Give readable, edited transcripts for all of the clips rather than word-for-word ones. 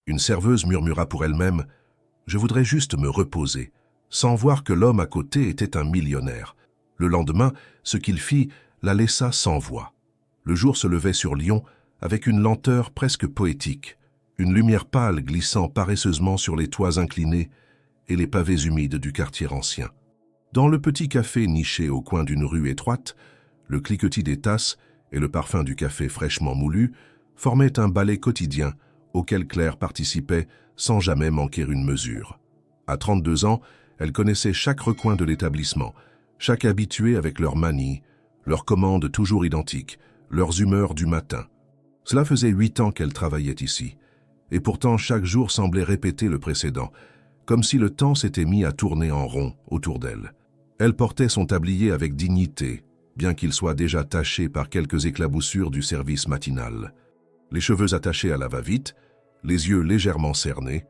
Une serveuse murmura pour elle-même « Je voudrais juste me reposer », sans voir que l'homme à côté était un millionnaire. Le lendemain, ce qu'il fit la laissa sans voix. Le jour se levait sur Lyon avec une lenteur presque poétique, une lumière pâle glissant paresseusement sur les toits inclinés et les pavés humides du quartier ancien. Dans le petit café niché au coin d'une rue étroite, le cliquetis des tasses et le parfum du café fraîchement moulu formaient un ballet quotidien auquel Claire participait sans jamais manquer une mesure. À 32 ans, elle connaissait chaque recoin de l'établissement, chaque habitué avec leurs manies, leurs commandes toujours identiques, leurs humeurs du matin. Cela faisait 8 ans qu'elle travaillait ici, et pourtant chaque jour semblait répéter le précédent, comme si le temps s'était mis à tourner en rond autour d'elle. Elle portait son tablier avec dignité, bien qu'il soit déjà taché par quelques éclaboussures du service matinal. Les cheveux attachés à la va-vite, les yeux légèrement cernés,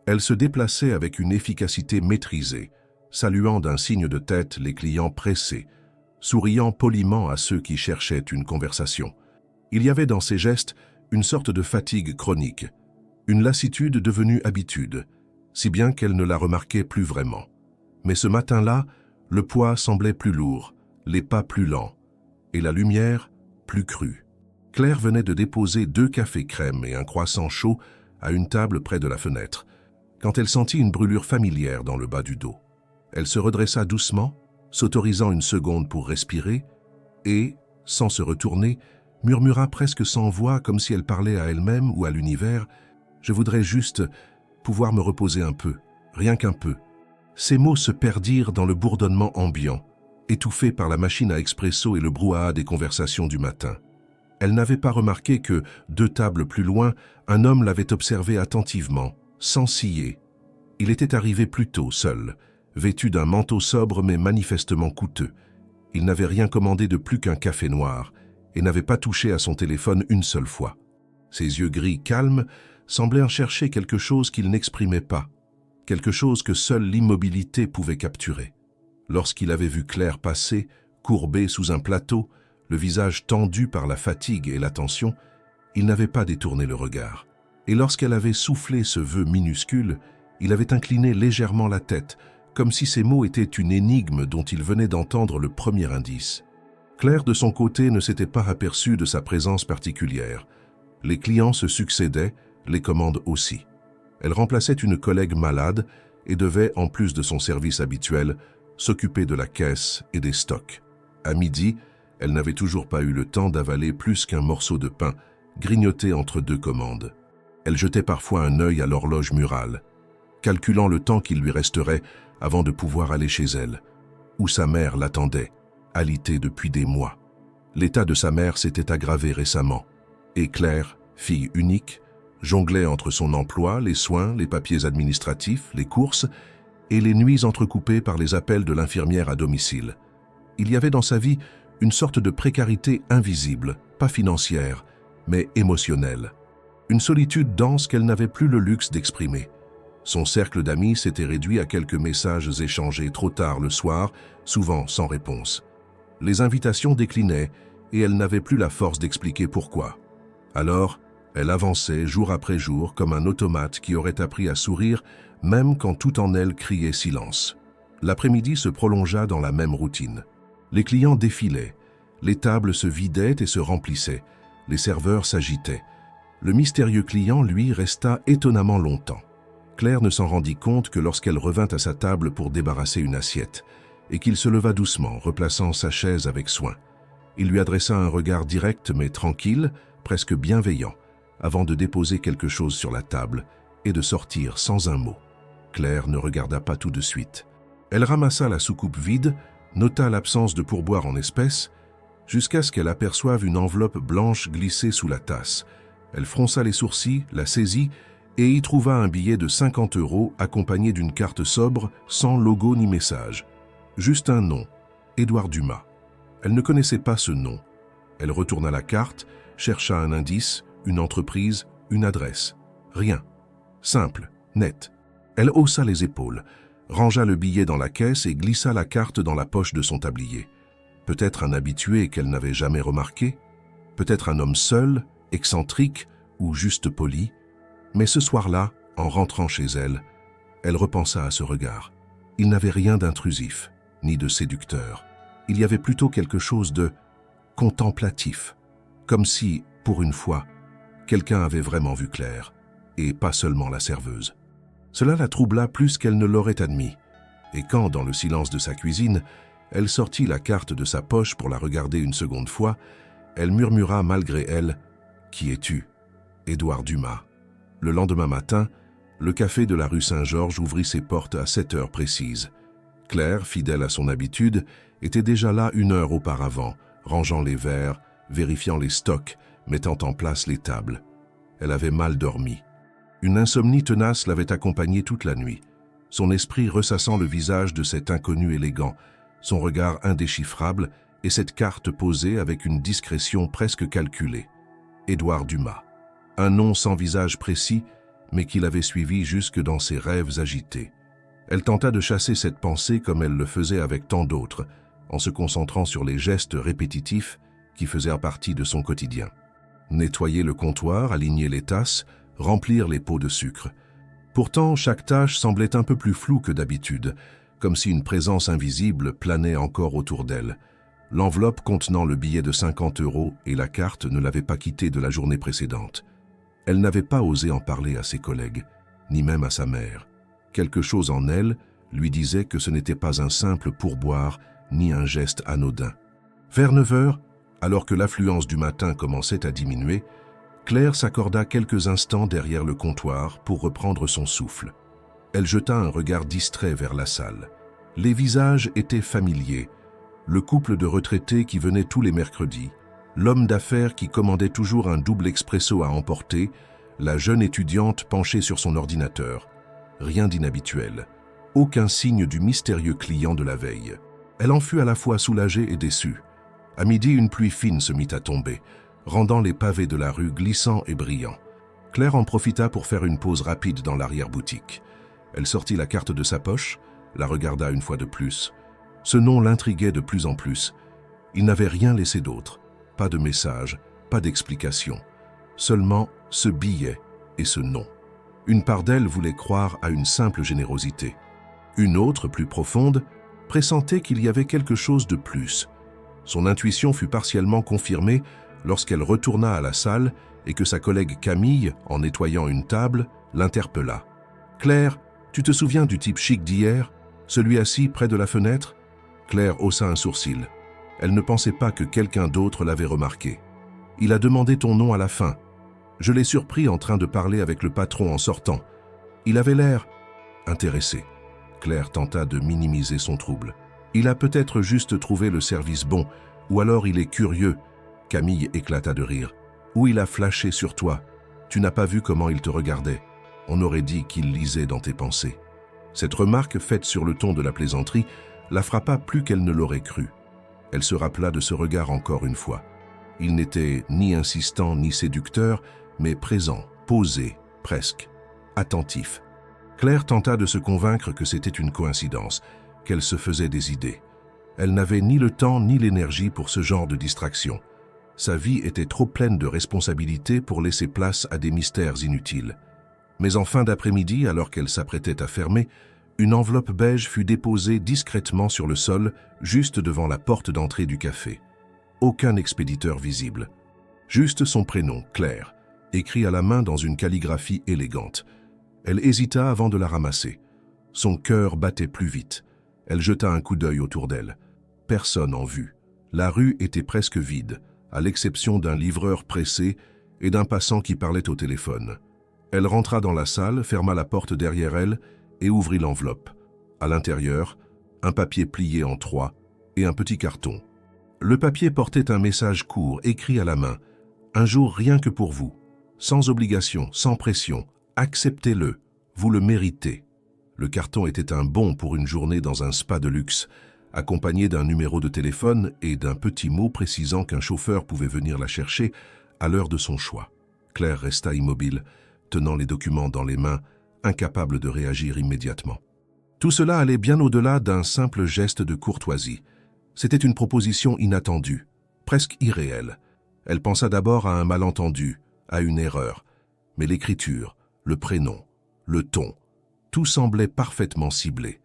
elle se déplaçait avec une efficacité maîtrisée, saluant d'un signe de tête les clients pressés, souriant poliment à ceux qui cherchaient une conversation. Il y avait dans ses gestes une sorte de fatigue chronique, une lassitude devenue habitude, si bien qu'elle ne la remarquait plus vraiment. Mais ce matin-là, le poids semblait plus lourd, les pas plus lents, et la lumière plus crue. Claire venait de déposer 2 cafés crème et un croissant chaud à une table près de la fenêtre, quand elle sentit une brûlure familière dans le bas du dos. Elle se redressa doucement, s'autorisant une seconde pour respirer, et, sans se retourner, murmura presque sans voix comme si elle parlait à elle-même ou à l'univers « Je voudrais juste pouvoir me reposer un peu, rien qu'un peu ». Ces mots se perdirent dans le bourdonnement ambiant, étouffés par la machine à expresso et le brouhaha des conversations du matin. Elle n'avait pas remarqué que, 2 tables plus loin, un homme l'avait observée attentivement, sans ciller. Il était arrivé plus tôt, seul, vêtu d'un manteau sobre mais manifestement coûteux. Il n'avait rien commandé de plus qu'un café noir et n'avait pas touché à son téléphone une seule fois. Ses yeux gris calmes semblaient en chercher quelque chose qu'il n'exprimait pas, quelque chose que seule l'immobilité pouvait capturer. Lorsqu'il avait vu Claire passer, courbée sous un plateau, le visage tendu par la fatigue et la tension, il n'avait pas détourné le regard. Et lorsqu'elle avait soufflé ce vœu minuscule, il avait incliné légèrement la tête, comme si ces mots étaient une énigme dont il venait d'entendre le premier indice. Claire, de son côté, ne s'était pas aperçue de sa présence particulière. Les clients se succédaient, les commandes aussi. Elle remplaçait une collègue malade et devait, en plus de son service habituel, s'occuper de la caisse et des stocks. À midi, elle n'avait toujours pas eu le temps d'avaler plus qu'un morceau de pain, grignoté entre 2 commandes. Elle jetait parfois un œil à l'horloge murale, calculant le temps qu'il lui resterait avant de pouvoir aller chez elle, où sa mère l'attendait, alitée depuis des mois. L'état de sa mère s'était aggravé récemment, et Claire, fille unique, jonglait entre son emploi, les soins, les papiers administratifs, les courses et les nuits entrecoupées par les appels de l'infirmière à domicile. Il y avait dans sa vie une sorte de précarité invisible, pas financière, mais émotionnelle. Une solitude dense qu'elle n'avait plus le luxe d'exprimer. Son cercle d'amis s'était réduit à quelques messages échangés trop tard le soir, souvent sans réponse. Les invitations déclinaient et elle n'avait plus la force d'expliquer pourquoi. Alors, elle avançait jour après jour comme un automate qui aurait appris à sourire même quand tout en elle criait silence. L'après-midi se prolongea dans la même routine. Les clients défilaient, les tables se vidaient et se remplissaient, les serveurs s'agitaient. Le mystérieux client, lui, resta étonnamment longtemps. Claire ne s'en rendit compte que lorsqu'elle revint à sa table pour débarrasser une assiette, et qu'il se leva doucement, replaçant sa chaise avec soin. Il lui adressa un regard direct mais tranquille, presque bienveillant, avant de déposer quelque chose sur la table et de sortir sans un mot. Claire ne regarda pas tout de suite. Elle ramassa la soucoupe vide, nota l'absence de pourboire en espèces, jusqu'à ce qu'elle aperçoive une enveloppe blanche glissée sous la tasse. Elle fronça les sourcils, la saisit et y trouva un billet de 50 € accompagné d'une carte sobre sans logo ni message. Juste un nom, Édouard Dumas. Elle ne connaissait pas ce nom. Elle retourna la carte, chercha un indice, une entreprise, une adresse. Rien. Simple, net. Elle haussa les épaules, rangea le billet dans la caisse et glissa la carte dans la poche de son tablier. Peut-être un habitué qu'elle n'avait jamais remarqué, peut-être un homme seul, excentrique ou juste poli, Mais ce soir-là, en rentrant chez elle, elle repensa à ce regard. Il n'avait rien d'intrusif, ni de séducteur. Il y avait plutôt quelque chose de contemplatif, comme si, pour une fois, quelqu'un avait vraiment vu clair, et pas seulement la serveuse. Cela la troubla plus qu'elle ne l'aurait admis, et quand, dans le silence de sa cuisine, elle sortit la carte de sa poche pour la regarder une seconde fois, elle murmura malgré elle « Qui es-tu » Édouard Dumas. Le lendemain matin, le café de la rue Saint-Georges ouvrit ses portes à 7 heures précises. Claire, fidèle à son habitude, était déjà là 1 heure auparavant, rangeant les verres, vérifiant les stocks, mettant en place les tables. Elle avait mal dormi. Une insomnie tenace l'avait accompagnée toute la nuit, son esprit ressassant le visage de cet inconnu élégant, son regard indéchiffrable et cette carte posée avec une discrétion presque calculée. Édouard Dumas. Un nom sans visage précis, mais qui l'avait suivi jusque dans ses rêves agités. Elle tenta de chasser cette pensée comme elle le faisait avec tant d'autres, en se concentrant sur les gestes répétitifs qui faisaient partie de son quotidien. Nettoyer le comptoir, aligner les tasses, remplir les pots de sucre. Pourtant, chaque tâche semblait un peu plus floue que d'habitude, comme si une présence invisible planait encore autour d'elle. L'enveloppe contenant le billet de 50 € et la carte ne l'avaient pas quittée de la journée précédente. Elle n'avait pas osé en parler à ses collègues, ni même à sa mère. Quelque chose en elle lui disait que ce n'était pas un simple pourboire, ni un geste anodin. Vers 9 heures, alors que l'affluence du matin commençait à diminuer, Claire s'accorda quelques instants derrière le comptoir pour reprendre son souffle. Elle jeta un regard distrait vers la salle. Les visages étaient familiers. Le couple de retraités qui venait tous les mercredis, l'homme d'affaires qui commandait toujours un double expresso à emporter, la jeune étudiante penchée sur son ordinateur. Rien d'inhabituel. Aucun signe du mystérieux client de la veille. Elle en fut à la fois soulagée et déçue. À midi, une pluie fine se mit à tomber, rendant les pavés de la rue glissants et brillants. Claire en profita pour faire une pause rapide dans l'arrière-boutique. Elle sortit la carte de sa poche, la regarda une fois de plus. Ce nom l'intriguait de plus en plus. Il n'avait rien laissé d'autre. Pas de message, pas d'explication. Seulement ce billet et ce nom. Une part d'elle voulait croire à une simple générosité. Une autre, plus profonde, pressentait qu'il y avait quelque chose de plus. Son intuition fut partiellement confirmée lorsqu'elle retourna à la salle et que sa collègue Camille, en nettoyant une table, l'interpella. « Claire, tu te souviens du type chic d'hier, celui assis près de la fenêtre ?» Claire haussa un sourcil. Elle ne pensait pas que quelqu'un d'autre l'avait remarqué. « Il a demandé ton nom à la fin. Je l'ai surpris en train de parler avec le patron en sortant. Il avait l'air intéressé. » Claire tenta de minimiser son trouble. « Il a peut-être juste trouvé le service bon, ou alors il est curieux. » Camille éclata de rire. « Ou il a flashé sur toi. Tu n'as pas vu comment il te regardait. On aurait dit qu'il lisait dans tes pensées. » Cette remarque faite sur le ton de la plaisanterie la frappa plus qu'elle ne l'aurait cru. Elle se rappela de ce regard encore une fois. Il n'était ni insistant ni séducteur, mais présent, posé, presque, attentif. Claire tenta de se convaincre que c'était une coïncidence, qu'elle se faisait des idées. Elle n'avait ni le temps ni l'énergie pour ce genre de distraction. Sa vie était trop pleine de responsabilités pour laisser place à des mystères inutiles. Mais en fin d'après-midi, alors qu'elle s'apprêtait à fermer, une enveloppe beige fut déposée discrètement sur le sol, juste devant la porte d'entrée du café. Aucun expéditeur visible. Juste son prénom, Claire, écrit à la main dans une calligraphie élégante. Elle hésita avant de la ramasser. Son cœur battait plus vite. Elle jeta un coup d'œil autour d'elle. Personne en vue. La rue était presque vide, à l'exception d'un livreur pressé et d'un passant qui parlait au téléphone. Elle rentra dans la salle, ferma la porte derrière elle et ouvrit l'enveloppe. À l'intérieur, un papier plié en 3 et un petit carton. Le papier portait un message court, écrit à la main. « Un jour rien que pour vous. Sans obligation, sans pression. Acceptez-le. Vous le méritez. » Le carton était un bon pour une journée dans un spa de luxe, accompagné d'un numéro de téléphone et d'un petit mot précisant qu'un chauffeur pouvait venir la chercher à l'heure de son choix. Claire resta immobile, tenant les documents dans les mains, incapable de réagir immédiatement. Tout cela allait bien au-delà d'un simple geste de courtoisie. C'était une proposition inattendue, presque irréelle. Elle pensa d'abord à un malentendu, à une erreur. Mais l'écriture, le prénom, le ton, tout semblait parfaitement ciblé.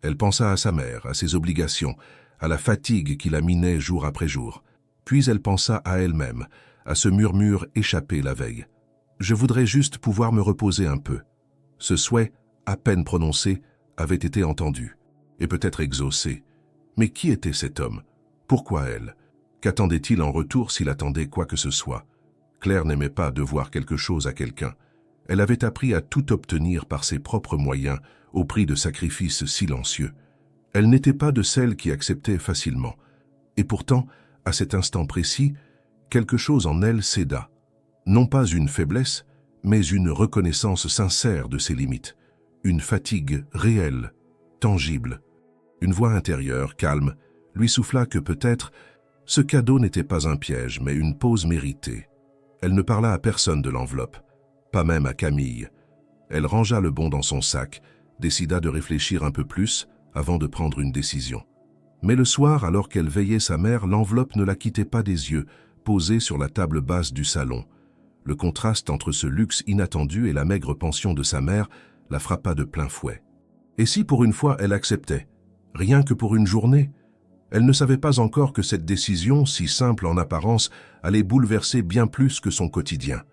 Elle pensa à sa mère, à ses obligations, à la fatigue qui la minait jour après jour. Puis elle pensa à elle-même, à ce murmure échappé la veille. « Je voudrais juste pouvoir me reposer un peu. » Ce souhait, à peine prononcé, avait été entendu, et peut-être exaucé. Mais qui était cet homme? Pourquoi elle? Qu'attendait-il en retour s'il attendait quoi que ce soit? Claire n'aimait pas devoir quelque chose à quelqu'un. Elle avait appris à tout obtenir par ses propres moyens, au prix de sacrifices silencieux. Elle n'était pas de celles qui acceptaient facilement. Et pourtant, à cet instant précis, quelque chose en elle céda. Non pas une faiblesse, mais une reconnaissance sincère de ses limites. Une fatigue réelle, tangible. Une voix intérieure, calme, lui souffla que peut-être ce cadeau n'était pas un piège, mais une pause méritée. Elle ne parla à personne de l'enveloppe, pas même à Camille. Elle rangea le bon dans son sac, décida de réfléchir un peu plus avant de prendre une décision. Mais le soir, alors qu'elle veillait sa mère, l'enveloppe ne la quittait pas des yeux, posée sur la table basse du salon. Le contraste entre ce luxe inattendu et la maigre pension de sa mère la frappa de plein fouet. Et si pour une fois elle acceptait, rien que pour une journée? Elle ne savait pas encore que cette décision, si simple en apparence, allait bouleverser bien plus que son quotidien.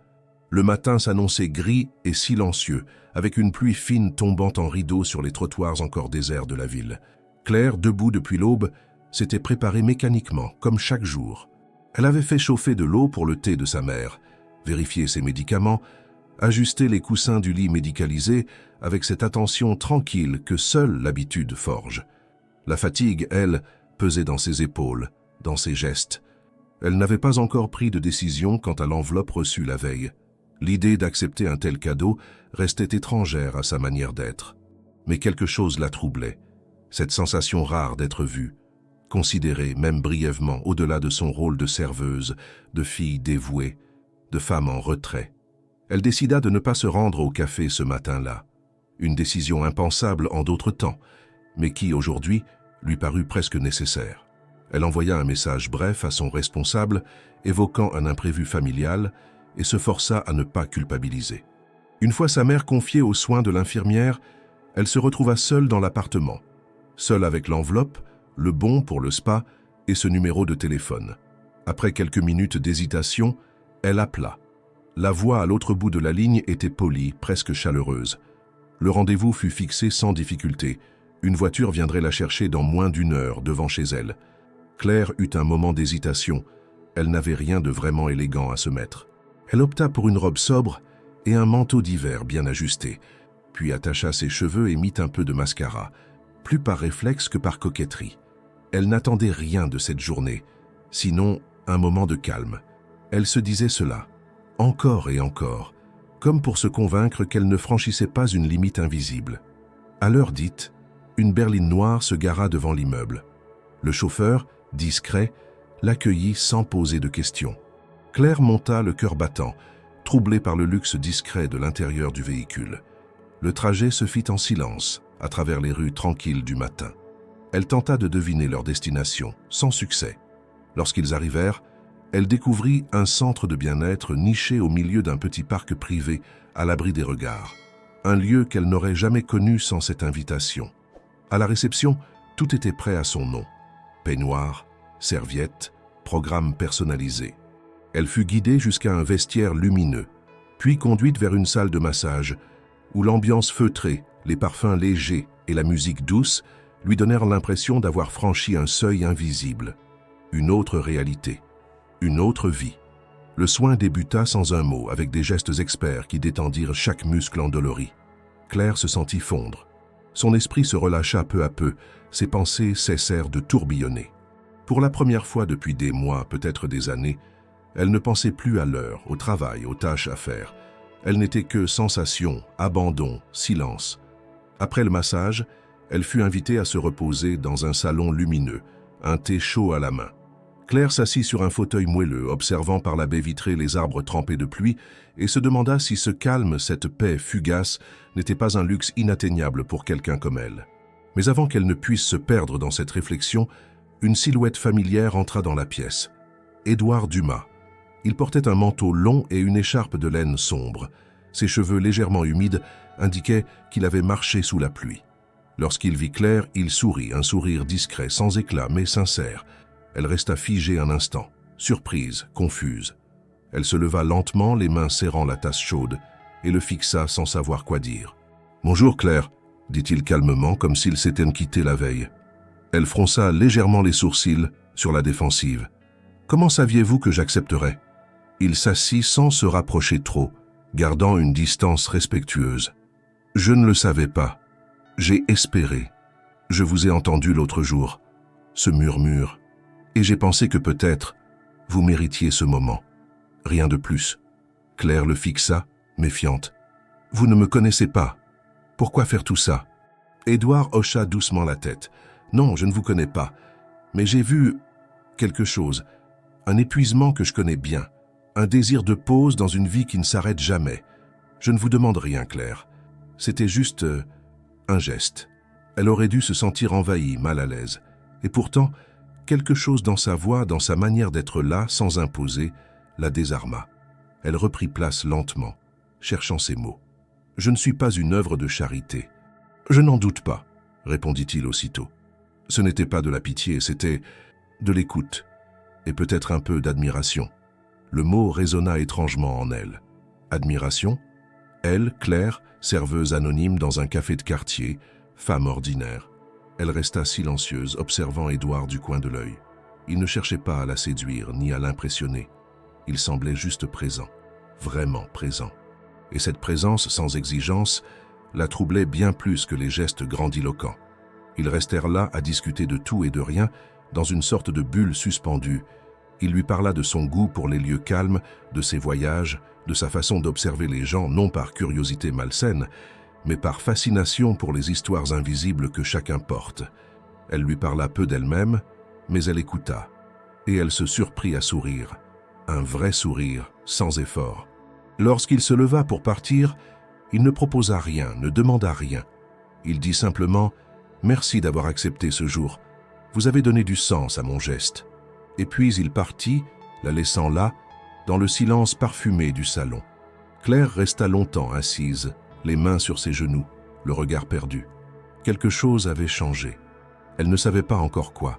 Le matin s'annonçait gris et silencieux, avec une pluie fine tombant en rideaux sur les trottoirs encore déserts de la ville. Claire, debout depuis l'aube, s'était préparée mécaniquement, comme chaque jour. Elle avait fait chauffer de l'eau pour le thé de sa mère, vérifié ses médicaments, ajusté les coussins du lit médicalisé avec cette attention tranquille que seule l'habitude forge. La fatigue, elle, pesait dans ses épaules, dans ses gestes. Elle n'avait pas encore pris de décision quant à l'enveloppe reçue la veille. L'idée d'accepter un tel cadeau restait étrangère à sa manière d'être. Mais quelque chose la troublait, cette sensation rare d'être vue, considérée, même brièvement, au-delà de son rôle de serveuse, de fille dévouée, de femme en retrait. Elle décida de ne pas se rendre au café ce matin-là. Une décision impensable en d'autres temps, mais qui, aujourd'hui, lui parut presque nécessaire. Elle envoya un message bref à son responsable, évoquant un imprévu familial, et se força à ne pas culpabiliser. Une fois sa mère confiée aux soins de l'infirmière, elle se retrouva seule dans l'appartement, seule avec l'enveloppe, le bon pour le spa et ce numéro de téléphone. Après quelques minutes d'hésitation, elle appela. La voix à l'autre bout de la ligne était polie, presque chaleureuse. Le rendez-vous fut fixé sans difficulté. Une voiture viendrait la chercher dans moins d'1 heure devant chez elle. Claire eut un moment d'hésitation. Elle n'avait rien de vraiment élégant à se mettre. Elle opta pour une robe sobre et un manteau d'hiver bien ajusté, puis attacha ses cheveux et mit un peu de mascara, plus par réflexe que par coquetterie. Elle n'attendait rien de cette journée, sinon un moment de calme. Elle se disait cela, encore et encore, comme pour se convaincre qu'elle ne franchissait pas une limite invisible. À l'heure dite, une berline noire se gara devant l'immeuble. Le chauffeur, discret, l'accueillit sans poser de questions. Claire monta le cœur battant, troublée par le luxe discret de l'intérieur du véhicule. Le trajet se fit en silence, à travers les rues tranquilles du matin. Elle tenta de deviner leur destination, sans succès. Lorsqu'ils arrivèrent, elle découvrit un centre de bien-être niché au milieu d'un petit parc privé, à l'abri des regards. Un lieu qu'elle n'aurait jamais connu sans cette invitation. À la réception, tout était prêt à son nom. Peignoir, serviettes, programme personnalisé. Elle fut guidée jusqu'à un vestiaire lumineux, puis conduite vers une salle de massage, où l'ambiance feutrée, les parfums légers et la musique douce lui donnèrent l'impression d'avoir franchi un seuil invisible. Une autre réalité, une autre vie. Le soin débuta sans un mot, avec des gestes experts qui détendirent chaque muscle endolori. Claire se sentit fondre. Son esprit se relâcha peu à peu, ses pensées cessèrent de tourbillonner. Pour la première fois depuis des mois, peut-être des années, elle ne pensait plus à l'heure, au travail, aux tâches à faire. Elle n'était que sensation, abandon, silence. Après le massage, elle fut invitée à se reposer dans un salon lumineux, un thé chaud à la main. Claire s'assit sur un fauteuil moelleux, observant par la baie vitrée les arbres trempés de pluie, et se demanda si ce calme, cette paix fugace, n'était pas un luxe inatteignable pour quelqu'un comme elle. Mais avant qu'elle ne puisse se perdre dans cette réflexion, une silhouette familière entra dans la pièce. Édouard Dumas. Il portait un manteau long et une écharpe de laine sombre. Ses cheveux légèrement humides indiquaient qu'il avait marché sous la pluie. Lorsqu'il vit Claire, il sourit, un sourire discret, sans éclat, mais sincère. Elle resta figée un instant, surprise, confuse. Elle se leva lentement, les mains serrant la tasse chaude, et le fixa sans savoir quoi dire. « Bonjour Claire », dit-il calmement, comme s'il s'était quitté la veille. Elle fronça légèrement les sourcils, sur la défensive. « Comment saviez-vous que j'accepterais » Il s'assit sans se rapprocher trop, gardant une distance respectueuse. « Je ne le savais pas. J'ai espéré. Je vous ai entendu l'autre jour, ce murmure, et j'ai pensé que peut-être vous méritiez ce moment. Rien de plus. » Claire le fixa, méfiante. « Vous ne me connaissez pas. Pourquoi faire tout ça ?» Édouard hocha doucement la tête. « Non, je ne vous connais pas. Mais j'ai vu quelque chose, un épuisement que je connais bien, un désir de pause dans une vie qui ne s'arrête jamais. Je ne vous demande rien, Claire. C'était juste un geste. » Elle aurait dû se sentir envahie, mal à l'aise. Et pourtant, quelque chose dans sa voix, dans sa manière d'être là, sans imposer, la désarma. Elle reprit place lentement, cherchant ses mots. « Je ne suis pas une œuvre de charité. »« Je n'en doute pas, » répondit-il aussitôt. Ce n'était pas de la pitié, c'était de l'écoute, et peut-être un peu d'admiration. Le mot résonna étrangement en elle. Admiration? Elle, Claire, serveuse anonyme dans un café de quartier, femme ordinaire. Elle resta silencieuse, observant Édouard du coin de l'œil. Il ne cherchait pas à la séduire, ni à l'impressionner. Il semblait juste présent, vraiment présent. Et cette présence sans exigence la troublait bien plus que les gestes grandiloquents. Ils restèrent là à discuter de tout et de rien, dans une sorte de bulle suspendue. Il lui parla de son goût pour les lieux calmes, de ses voyages, de sa façon d'observer les gens, non par curiosité malsaine, mais par fascination pour les histoires invisibles que chacun porte. Elle lui parla peu d'elle-même, mais elle écouta, et elle se surprit à sourire, un vrai sourire, sans effort. Lorsqu'il se leva pour partir, il ne proposa rien, ne demanda rien. Il dit simplement « Merci d'avoir accepté ce jour. Vous avez donné du sens à mon geste. » Et puis il partit, la laissant là, dans le silence parfumé du salon. Claire resta longtemps assise, les mains sur ses genoux, le regard perdu. Quelque chose avait changé. Elle ne savait pas encore quoi,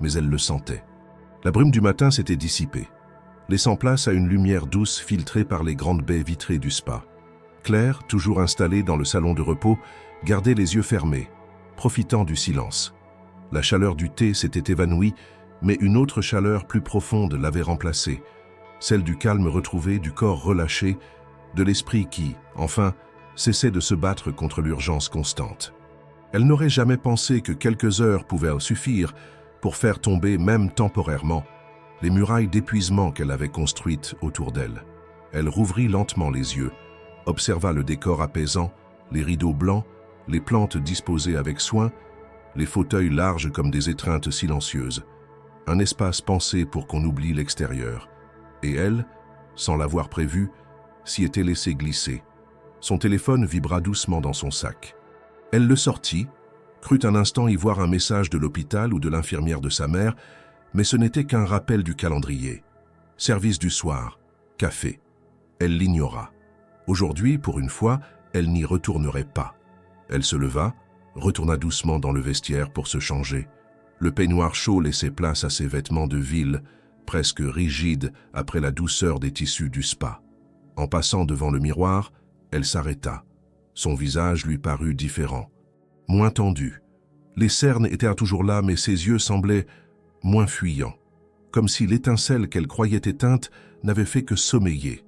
mais elle le sentait. La brume du matin s'était dissipée, laissant place à une lumière douce filtrée par les grandes baies vitrées du spa. Claire, toujours installée dans le salon de repos, gardait les yeux fermés, profitant du silence. La chaleur du thé s'était évanouie, mais une autre chaleur plus profonde l'avait remplacée, celle du calme retrouvé, du corps relâché, de l'esprit qui, enfin, cessait de se battre contre l'urgence constante. Elle n'aurait jamais pensé que quelques heures pouvaient suffire pour faire tomber, même temporairement, les murailles d'épuisement qu'elle avait construites autour d'elle. Elle rouvrit lentement les yeux, observa le décor apaisant, les rideaux blancs, les plantes disposées avec soin, les fauteuils larges comme des étreintes silencieuses, un espace pensé pour qu'on oublie l'extérieur. Et elle, sans l'avoir prévu, s'y était laissée glisser. Son téléphone vibra doucement dans son sac. Elle le sortit, crut un instant y voir un message de l'hôpital ou de l'infirmière de sa mère, mais ce n'était qu'un rappel du calendrier. Service du soir, café. Elle l'ignora. Aujourd'hui, pour une fois, elle n'y retournerait pas. Elle se leva, retourna doucement dans le vestiaire pour se changer. Le peignoir chaud laissait place à ses vêtements de ville, presque rigides après la douceur des tissus du spa. En passant devant le miroir, elle s'arrêta. Son visage lui parut différent, moins tendu. Les cernes étaient toujours là, mais ses yeux semblaient moins fuyants, comme si l'étincelle qu'elle croyait éteinte n'avait fait que sommeiller.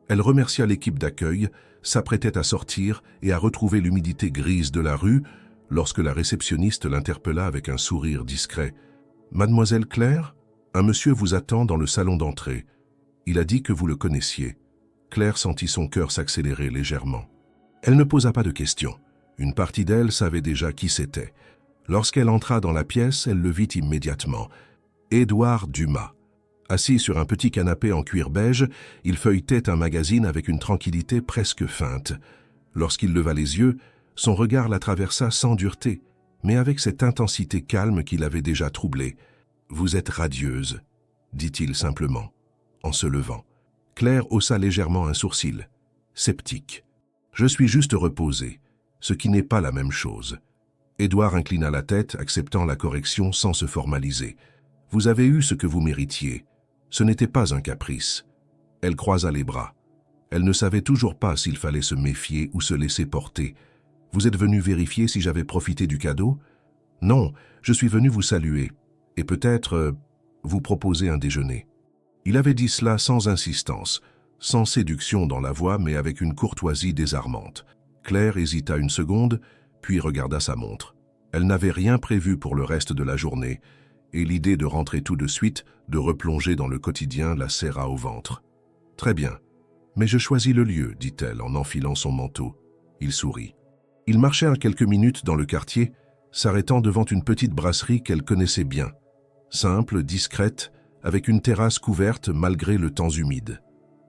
Elle remercia l'équipe d'accueil, s'apprêtait à sortir et à retrouver l'humidité grise de la rue, lorsque la réceptionniste l'interpella avec un sourire discret. « Mademoiselle Claire, un monsieur vous attend dans le salon d'entrée. Il a dit que vous le connaissiez. » Claire sentit son cœur s'accélérer légèrement. Elle ne posa pas de questions. Une partie d'elle savait déjà qui c'était. Lorsqu'elle entra dans la pièce, elle le vit immédiatement. Édouard Dumas. Assis sur un petit canapé en cuir beige, il feuilletait un magazine avec une tranquillité presque feinte. Lorsqu'il leva les yeux, son regard la traversa sans dureté, mais avec cette intensité calme qui l'avait déjà troublée. « Vous êtes radieuse, » dit-il simplement, en se levant. Claire haussa légèrement un sourcil. sceptique. Je suis juste reposé, ce qui n'est pas la même chose. Édouard inclina la tête, acceptant la correction sans se formaliser. Vous avez eu ce que vous méritiez. Ce n'était pas un caprice. Elle croisa les bras. Elle ne savait toujours pas s'il fallait se méfier ou se laisser porter. Vous êtes venu vérifier si j'avais profité du cadeau? Non, je suis venu vous saluer. Et peut-être vous proposer un déjeuner. Il avait dit cela sans insistance, sans séduction dans la voix, mais avec une courtoisie désarmante. Claire hésita une seconde, puis regarda sa montre. Elle n'avait rien prévu pour le reste de la journée, et l'idée de rentrer tout de suite, de replonger dans le quotidien, la serra au ventre. « Très bien. Mais je choisis le lieu, dit-elle en enfilant son manteau. Il sourit. Ils marchèrent quelques minutes dans le quartier, s'arrêtant devant une petite brasserie qu'elle connaissait bien. Simple, discrète, avec une terrasse couverte malgré le temps humide.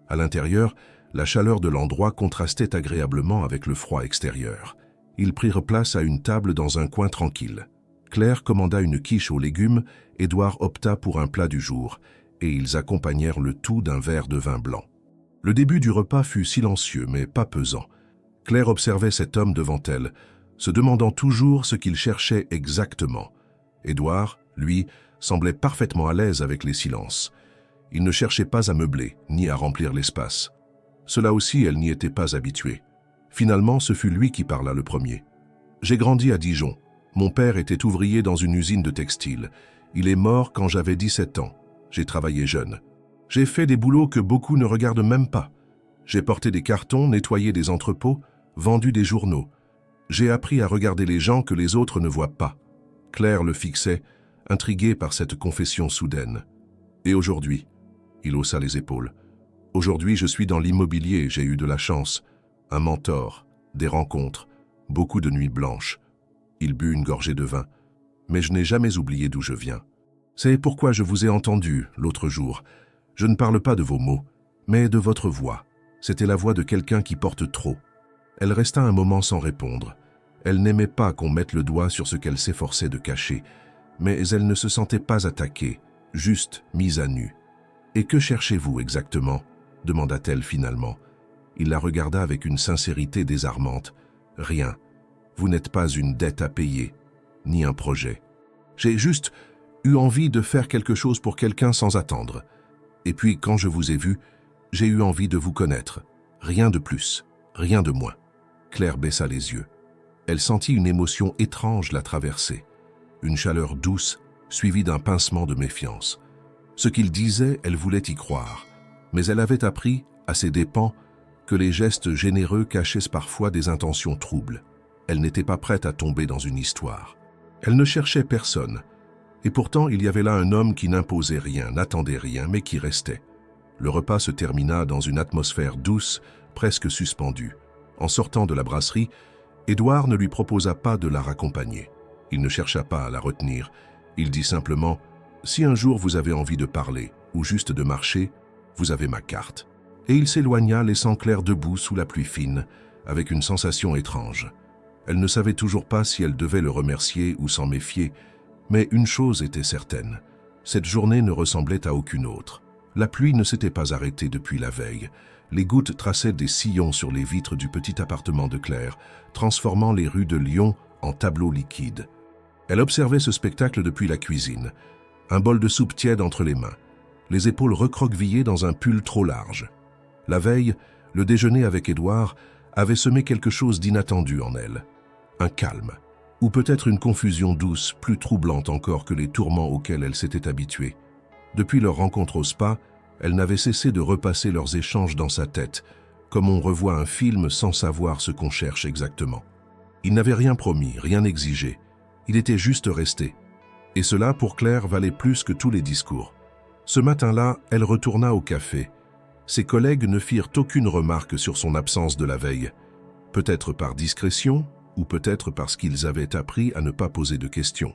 À l'intérieur, la chaleur de l'endroit contrastait agréablement avec le froid extérieur. Ils prirent place à une table dans un coin tranquille. Claire commanda une quiche aux légumes, Édouard opta pour un plat du jour, et ils accompagnèrent le tout d'un verre de vin blanc. Le début du repas fut silencieux, mais pas pesant. Claire observait cet homme devant elle, se demandant toujours ce qu'il cherchait exactement. Édouard, lui, semblait parfaitement à l'aise avec les silences. Il ne cherchait pas à meubler, ni à remplir l'espace. Cela aussi, elle n'y était pas habituée. Finalement, ce fut lui qui parla le premier. « J'ai grandi à Dijon. Mon père était ouvrier dans une usine de textile. Il est mort quand j'avais 17 ans. J'ai travaillé jeune. J'ai fait des boulots que beaucoup ne regardent même pas. J'ai porté des cartons, nettoyé des entrepôts, vendu des journaux. J'ai appris à regarder les gens que les autres ne voient pas. » Claire le fixait, intriguée par cette confession soudaine. « Et aujourd'hui ?» Il haussa les épaules. « Aujourd'hui, je suis dans l'immobilier, j'ai eu de la chance. Un mentor, des rencontres, beaucoup de nuits blanches. » Il but une gorgée de vin. « Mais je n'ai jamais oublié d'où je viens. C'est pourquoi je vous ai entendu l'autre jour. Je ne parle pas de vos mots, mais de votre voix. C'était la voix de quelqu'un qui porte trop. » Elle resta un moment sans répondre. Elle n'aimait pas qu'on mette le doigt sur ce qu'elle s'efforçait de cacher, mais elle ne se sentait pas attaquée, juste mise à nu. « Et que cherchez-vous exactement ?» demanda-t-elle finalement. Il la regarda avec une sincérité désarmante. « Rien. Vous n'êtes pas une dette à payer, ni un projet. J'ai juste eu envie de faire quelque chose pour quelqu'un sans attendre. Et puis, quand je vous ai vu, j'ai eu envie de vous connaître. Rien de plus, rien de moins. » Claire baissa les yeux. Elle sentit une émotion étrange la traverser. Une chaleur douce, suivie d'un pincement de méfiance. Ce qu'il disait, elle voulait y croire. Mais elle avait appris, à ses dépens, que les gestes généreux cachaient parfois des intentions troubles. Elle n'était pas prête à tomber dans une histoire. Elle ne cherchait personne. Et pourtant, il y avait là un homme qui n'imposait rien, n'attendait rien, mais qui restait. Le repas se termina dans une atmosphère douce, presque suspendue. En sortant de la brasserie, Édouard ne lui proposa pas de la raccompagner. Il ne chercha pas à la retenir. Il dit simplement « Si un jour vous avez envie de parler, ou juste de marcher, vous avez ma carte. » Et il s'éloigna, laissant Claire debout sous la pluie fine, avec une sensation étrange. Elle ne savait toujours pas si elle devait le remercier ou s'en méfier, mais une chose était certaine. Cette journée ne ressemblait à aucune autre. La pluie ne s'était pas arrêtée depuis la veille. Les gouttes traçaient des sillons sur les vitres du petit appartement de Claire, transformant les rues de Lyon en tableaux liquides. Elle observait ce spectacle depuis la cuisine, un bol de soupe tiède entre les mains, les épaules recroquevillées dans un pull trop large. La veille, le déjeuner avec Édouard avait semé quelque chose d'inattendu en elle. Un calme, ou peut-être une confusion douce, plus troublante encore que les tourments auxquels elle s'était habituée. Depuis leur rencontre au spa, elle n'avait cessé de repasser leurs échanges dans sa tête, comme on revoit un film sans savoir ce qu'on cherche exactement. Il n'avait rien promis, rien exigé. Il était juste resté. Et cela, pour Claire, valait plus que tous les discours. Ce matin-là, elle retourna au café. Ses collègues ne firent aucune remarque sur son absence de la veille. Peut-être par discrétion, ou peut-être parce qu'ils avaient appris à ne pas poser de questions.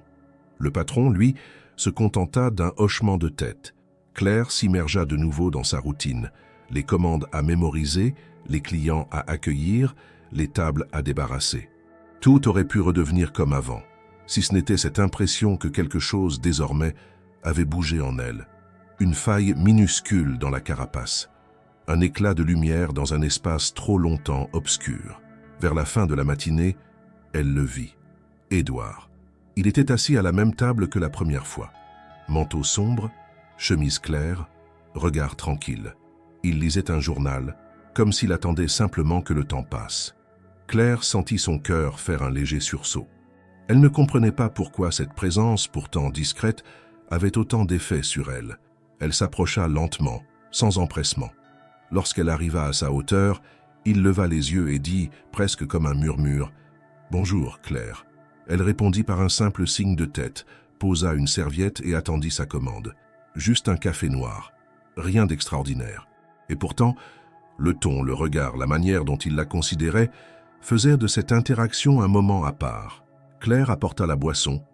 Le patron, lui, se contenta d'un hochement de tête. Claire s'immergea de nouveau dans sa routine. Les commandes à mémoriser, les clients à accueillir, les tables à débarrasser. Tout aurait pu redevenir comme avant, si ce n'était cette impression que quelque chose, désormais, avait bougé en elle. Une faille minuscule dans la carapace. Un éclat de lumière dans un espace trop longtemps obscur. Vers la fin de la matinée, elle le vit. Édouard. Il était assis à la même table que la première fois. Manteau sombre, chemise claire, regard tranquille. Il lisait un journal, comme s'il attendait simplement que le temps passe. Claire sentit son cœur faire un léger sursaut. Elle ne comprenait pas pourquoi cette présence, pourtant discrète, avait autant d'effet sur elle. Elle s'approcha lentement, sans empressement. Lorsqu'elle arriva à sa hauteur, il leva les yeux et dit, presque comme un murmure, « Bonjour, Claire ». Elle répondit par un simple signe de tête, posa une serviette et attendit sa commande. Juste un café noir. Rien d'extraordinaire. Et pourtant, le ton, le regard, la manière dont il la considérait faisaient de cette interaction un moment à part. Claire apporta la boisson,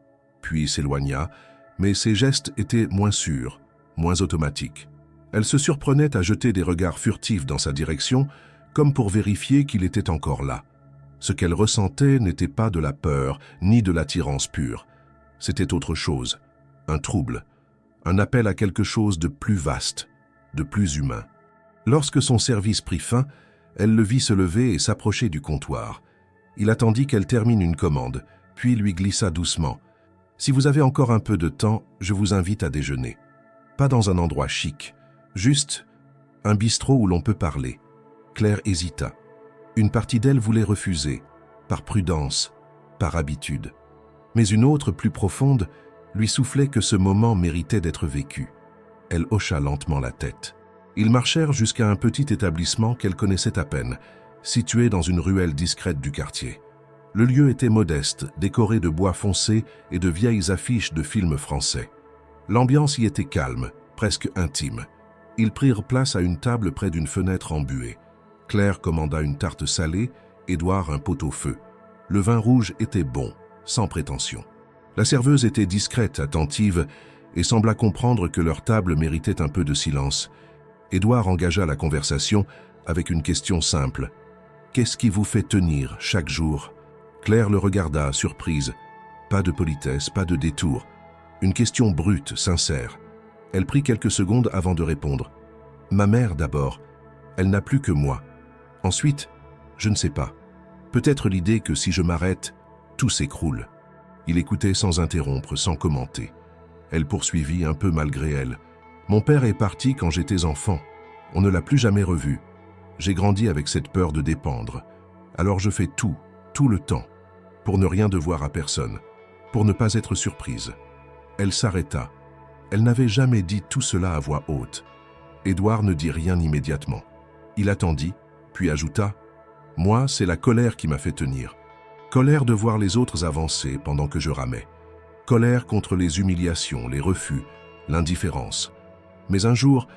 puis s'éloigna, mais ses gestes étaient moins sûrs, moins automatiques. Elle se surprenait à jeter des regards furtifs dans sa direction, comme pour vérifier qu'il était encore là. Ce qu'elle ressentait n'était pas de la peur, ni de l'attirance pure. C'était autre chose, un trouble, un appel à quelque chose de plus vaste, de plus humain. Lorsque son service prit fin, elle le vit se lever et s'approcher du comptoir. Il attendit qu'elle termine une commande, puis lui glissa doucement. « Si vous avez encore un peu de temps, je vous invite à déjeuner. Pas dans un endroit chic, juste un bistrot où l'on peut parler. » Claire hésita. Une partie d'elle voulait refuser, par prudence, par habitude. Mais une autre, plus profonde, lui soufflait que ce moment méritait d'être vécu. Elle hocha lentement la tête. Ils marchèrent jusqu'à un petit établissement qu'elle connaissait à peine, situé dans une ruelle discrète du quartier. Le lieu était modeste, décoré de bois foncé et de vieilles affiches de films français. L'ambiance y était calme, presque intime. Ils prirent place à une table près d'une fenêtre embuée. Claire commanda une tarte salée, Édouard un pot-au-feu. Le vin rouge était bon, sans prétention. La serveuse était discrète, attentive, et sembla comprendre que leur table méritait un peu de silence. Édouard engagea la conversation avec une question simple. « Qu'est-ce qui vous fait tenir chaque jour ?» Claire le regarda, surprise. Pas de politesse, pas de détour. Une question brute, sincère. Elle prit quelques secondes avant de répondre. « Ma mère d'abord. Elle n'a plus que moi. Ensuite, je ne sais pas. Peut-être l'idée que si je m'arrête, tout s'écroule. » Il écoutait sans interrompre, sans commenter. Elle poursuivit un peu malgré elle. « Mon père est parti quand j'étais enfant. On ne l'a plus jamais revu. J'ai grandi avec cette peur de dépendre. Alors je fais tout le temps, pour ne rien devoir à personne, pour ne pas être surprise. » Elle s'arrêta. Elle n'avait jamais dit tout cela à voix haute. Édouard ne dit rien immédiatement. Il attendit, puis ajouta « Moi, c'est la colère qui m'a fait tenir. Colère de voir les autres avancer pendant que je ramais. Colère contre les humiliations, les refus, l'indifférence. Mais un jour,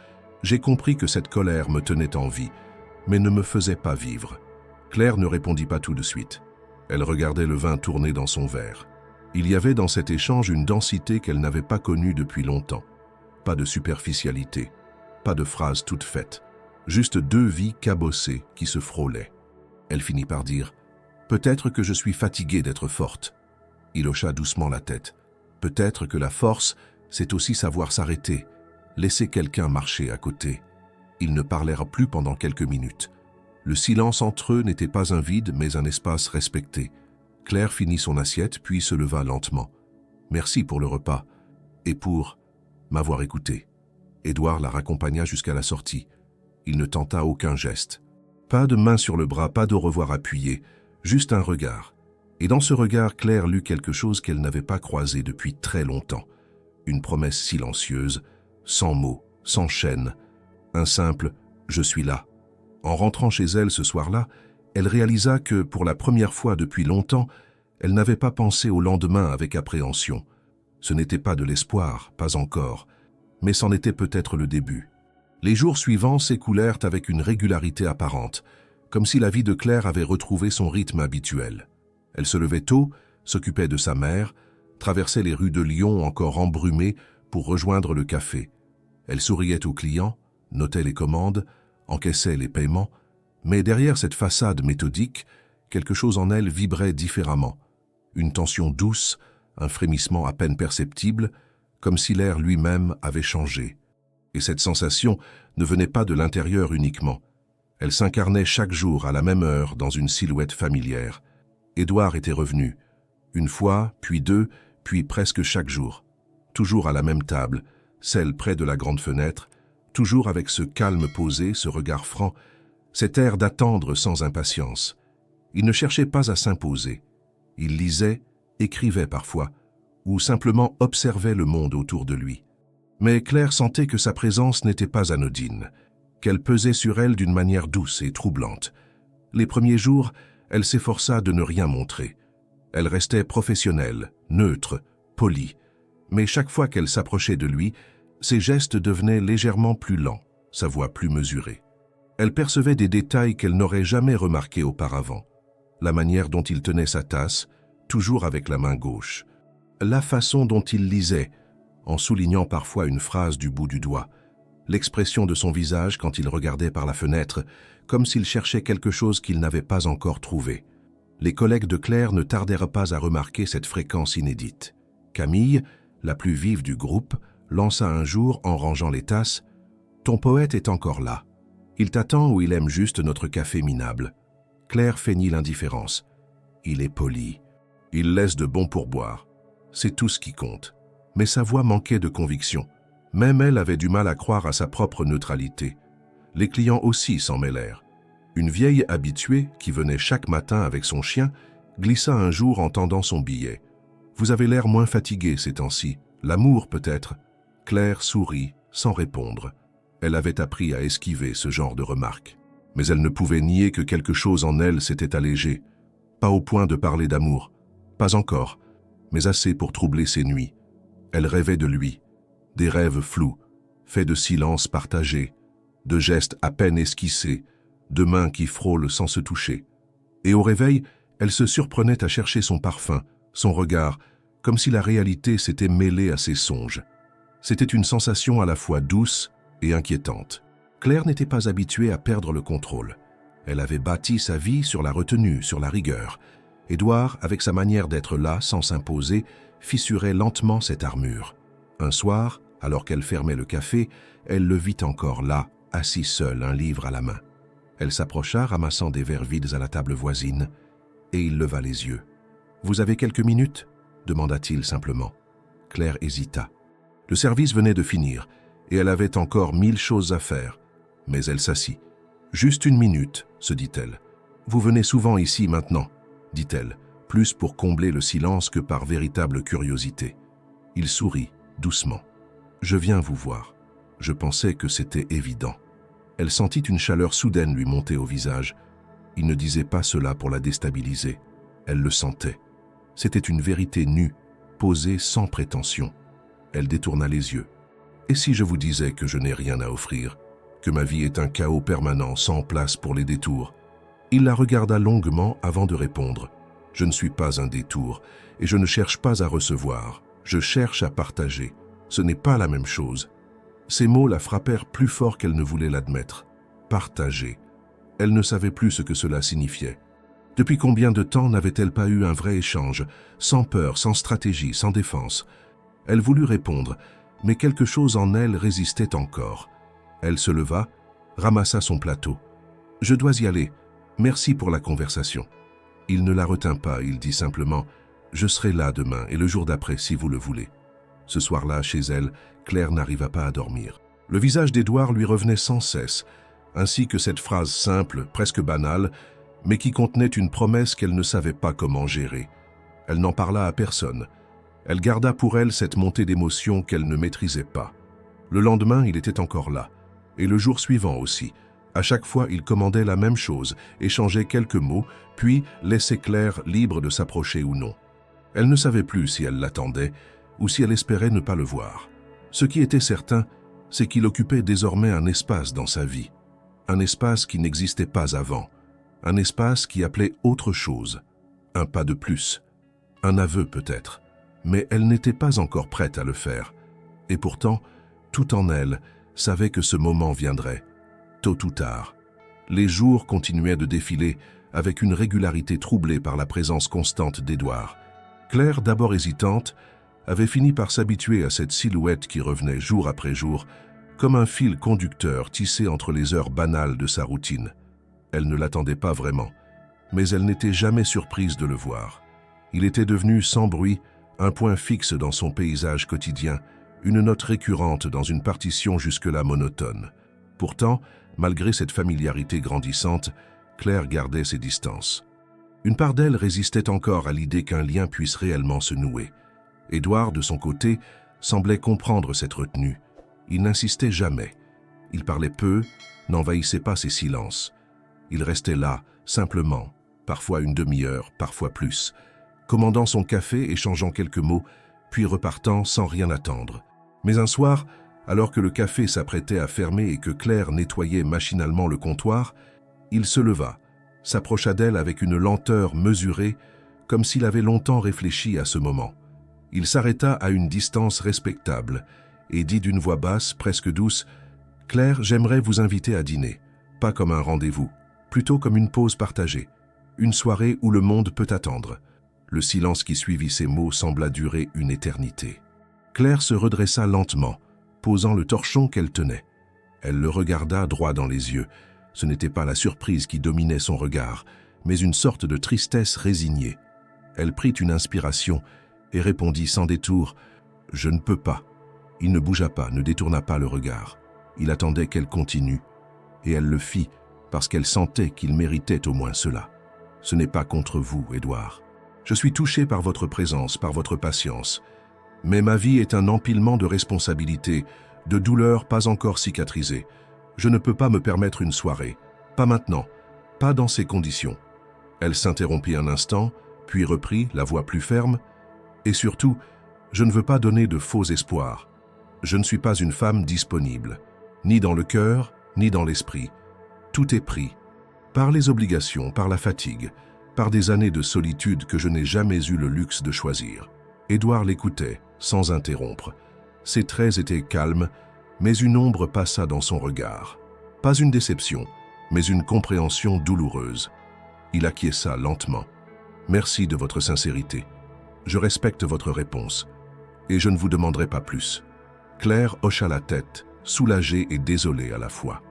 j'ai compris que cette colère me tenait en vie, mais ne me faisait pas vivre. » Claire ne répondit pas tout de suite. Elle regardait le vin tourner dans son verre. Il y avait dans cet échange une densité qu'elle n'avait pas connue depuis longtemps. Pas de superficialité, pas de phrases toutes faites, juste deux vies cabossées qui se frôlaient. Elle finit par dire « Peut-être que je suis fatiguée d'être forte. » Il hocha doucement la tête. Peut-être que la force, c'est aussi savoir s'arrêter, laisser quelqu'un marcher à côté. Ils ne parlèrent plus pendant quelques minutes. Le silence entre eux n'était pas un vide, mais un espace respecté. Claire finit son assiette, puis se leva lentement. « Merci pour le repas et pour m'avoir écouté. » Édouard la raccompagna jusqu'à la sortie. Il ne tenta aucun geste. Pas de main sur le bras, pas d'au revoir appuyé, juste un regard. Et dans ce regard, Claire lut quelque chose qu'elle n'avait pas croisé depuis très longtemps. Une promesse silencieuse, sans mots, sans chaîne. Un simple « Je suis là ». En rentrant chez elle ce soir-là, elle réalisa que, pour la première fois depuis longtemps, elle n'avait pas pensé au lendemain avec appréhension. Ce n'était pas de l'espoir, pas encore, mais c'en était peut-être le début. Les jours suivants s'écoulèrent avec une régularité apparente, comme si la vie de Claire avait retrouvé son rythme habituel. Elle se levait tôt, s'occupait de sa mère, traversait les rues de Lyon encore embrumées pour rejoindre le café. Elle souriait aux clients, notait les commandes, encaissait les paiements, mais derrière cette façade méthodique, quelque chose en elle vibrait différemment. Une tension douce, un frémissement à peine perceptible, comme si l'air lui-même avait changé. Et cette sensation ne venait pas de l'intérieur uniquement. Elle s'incarnait chaque jour à la même heure dans une silhouette familière. Édouard était revenu, une fois, puis deux, puis presque chaque jour. Toujours à la même table, celle près de la grande fenêtre, toujours avec ce calme posé, ce regard franc, cet air d'attendre sans impatience. Il ne cherchait pas à s'imposer. Il lisait, écrivait parfois, ou simplement observait le monde autour de lui. Mais Claire sentait que sa présence n'était pas anodine, qu'elle pesait sur elle d'une manière douce et troublante. Les premiers jours, elle s'efforça de ne rien montrer. Elle restait professionnelle, neutre, polie. Mais chaque fois qu'elle s'approchait de lui, ses gestes devenaient légèrement plus lents, sa voix plus mesurée. Elle percevait des détails qu'elle n'aurait jamais remarqués auparavant. La manière dont il tenait sa tasse, toujours avec la main gauche. La façon dont il lisait, en soulignant parfois une phrase du bout du doigt. L'expression de son visage quand il regardait par la fenêtre, comme s'il cherchait quelque chose qu'il n'avait pas encore trouvé. Les collègues de Claire ne tardèrent pas à remarquer cette fréquence inédite. Camille, la plus vive du groupe, lança un jour en rangeant les tasses « Ton poète est encore là. Il t'attend ou il aime juste notre café minable ?» Claire feignit l'indifférence. « Il est poli. Il laisse de bons pourboires. C'est tout ce qui compte. » Mais sa voix manquait de conviction. Même elle avait du mal à croire à sa propre neutralité. Les clients aussi s'en mêlèrent. Une vieille habituée, qui venait chaque matin avec son chien, glissa un jour en tendant son billet. « Vous avez l'air moins fatigué ces temps-ci. L'amour peut-être ?» Claire sourit, sans répondre. Elle avait appris à esquiver ce genre de remarques. Mais elle ne pouvait nier que quelque chose en elle s'était allégé. Pas au point de parler d'amour. Pas encore, mais assez pour troubler ses nuits. Elle rêvait de lui. Des rêves flous, faits de silences partagés, de gestes à peine esquissés, de mains qui frôlent sans se toucher. Et au réveil, elle se surprenait à chercher son parfum, son regard, comme si la réalité s'était mêlée à ses songes. C'était une sensation à la fois douce et inquiétante. Claire n'était pas habituée à perdre le contrôle. Elle avait bâti sa vie sur la retenue, sur la rigueur. Édouard, avec sa manière d'être là, sans s'imposer, fissurait lentement cette armure. Un soir, alors qu'elle fermait le café, elle le vit encore là, assis seul, un livre à la main. Elle s'approcha, ramassant des verres vides à la table voisine, et il leva les yeux. « Vous avez quelques minutes ?» demanda-t-il simplement. Claire hésita. Le service venait de finir, et elle avait encore 1000 choses à faire. Mais elle s'assit. « Juste une minute, » se dit-elle. « Vous venez souvent ici maintenant, » dit-elle, plus pour combler le silence que par véritable curiosité. Il sourit, doucement. « Je viens vous voir. Je pensais que c'était évident. » Elle sentit une chaleur soudaine lui monter au visage. Il ne disait pas cela pour la déstabiliser. Elle le sentait. C'était une vérité nue, posée sans prétention. Elle détourna les yeux. « Et si je vous disais que je n'ai rien à offrir, que ma vie est un chaos permanent sans place pour les détours ?» Il la regarda longuement avant de répondre. « Je ne suis pas un détour, et je ne cherche pas à recevoir. Je cherche à partager. Ce n'est pas la même chose. » Ces mots la frappèrent plus fort qu'elle ne voulait l'admettre. Partager. Elle ne savait plus ce que cela signifiait. Depuis combien de temps n'avait-elle pas eu un vrai échange, sans peur, sans stratégie, sans défense? Elle voulut répondre, mais quelque chose en elle résistait encore. Elle se leva, ramassa son plateau. « Je dois y aller. Merci pour la conversation. » Il ne la retint pas, il dit simplement « Je serai là demain et le jour d'après si vous le voulez. » Ce soir-là, chez elle, Claire n'arriva pas à dormir. Le visage d'Édouard lui revenait sans cesse, ainsi que cette phrase simple, presque banale, mais qui contenait une promesse qu'elle ne savait pas comment gérer. Elle n'en parla à personne. Elle garda pour elle cette montée d'émotions qu'elle ne maîtrisait pas. Le lendemain, il était encore là, et le jour suivant aussi. À chaque fois, il commandait la même chose, échangeait quelques mots, puis laissait Claire libre de s'approcher ou non. Elle ne savait plus si elle l'attendait ou si elle espérait ne pas le voir. Ce qui était certain, c'est qu'il occupait désormais un espace dans sa vie. Un espace qui n'existait pas avant. Un espace qui appelait autre chose. Un pas de plus. Un aveu peut-être. Mais elle n'était pas encore prête à le faire. Et pourtant, tout en elle savait que ce moment viendrait, tôt ou tard. Les jours continuaient de défiler avec une régularité troublée par la présence constante d'Édouard. Claire, d'abord hésitante, avait fini par s'habituer à cette silhouette qui revenait jour après jour, comme un fil conducteur tissé entre les heures banales de sa routine. Elle ne l'attendait pas vraiment, mais elle n'était jamais surprise de le voir. Il était devenu sans bruit, un point fixe dans son paysage quotidien, une note récurrente dans une partition jusque-là monotone. Pourtant, malgré cette familiarité grandissante, Claire gardait ses distances. Une part d'elle résistait encore à l'idée qu'un lien puisse réellement se nouer. Édouard, de son côté, semblait comprendre cette retenue. Il n'insistait jamais. Il parlait peu, n'envahissait pas ses silences. Il restait là, simplement, parfois une demi-heure, parfois plus, commandant son café, échangeant quelques mots, puis repartant sans rien attendre. Mais un soir, alors que le café s'apprêtait à fermer et que Claire nettoyait machinalement le comptoir, il se leva, s'approcha d'elle avec une lenteur mesurée, comme s'il avait longtemps réfléchi à ce moment. Il s'arrêta à une distance respectable et dit d'une voix basse, presque douce, « Claire, j'aimerais vous inviter à dîner, pas comme un rendez-vous, plutôt comme une pause partagée, une soirée où le monde peut attendre. » Le silence qui suivit ces mots sembla durer une éternité. Claire se redressa lentement, posant le torchon qu'elle tenait. Elle le regarda droit dans les yeux. Ce n'était pas la surprise qui dominait son regard, mais une sorte de tristesse résignée. Elle prit une inspiration et répondit sans détour « Je ne peux pas ». Il ne bougea pas, ne détourna pas le regard. Il attendait qu'elle continue, et elle le fit parce qu'elle sentait qu'il méritait au moins cela. « Ce n'est pas contre vous, Édouard. Je suis touché par votre présence, par votre patience. Mais ma vie est un empilement de responsabilités, de douleurs pas encore cicatrisées. Je ne peux pas me permettre une soirée. Pas maintenant, pas dans ces conditions. » Elle s'interrompit un instant, puis reprit, la voix plus ferme. « Et surtout, je ne veux pas donner de faux espoirs. Je ne suis pas une femme disponible, ni dans le cœur, ni dans l'esprit. Tout est pris, par les obligations, par la fatigue, par des années de solitude que je n'ai jamais eu le luxe de choisir. » Édouard l'écoutait, sans interrompre. Ses traits étaient calmes, mais une ombre passa dans son regard. Pas une déception, mais une compréhension douloureuse. Il acquiesça lentement. « Merci de votre sincérité. Je respecte votre réponse, et je ne vous demanderai pas plus. » Claire hocha la tête, soulagée et désolée à la fois.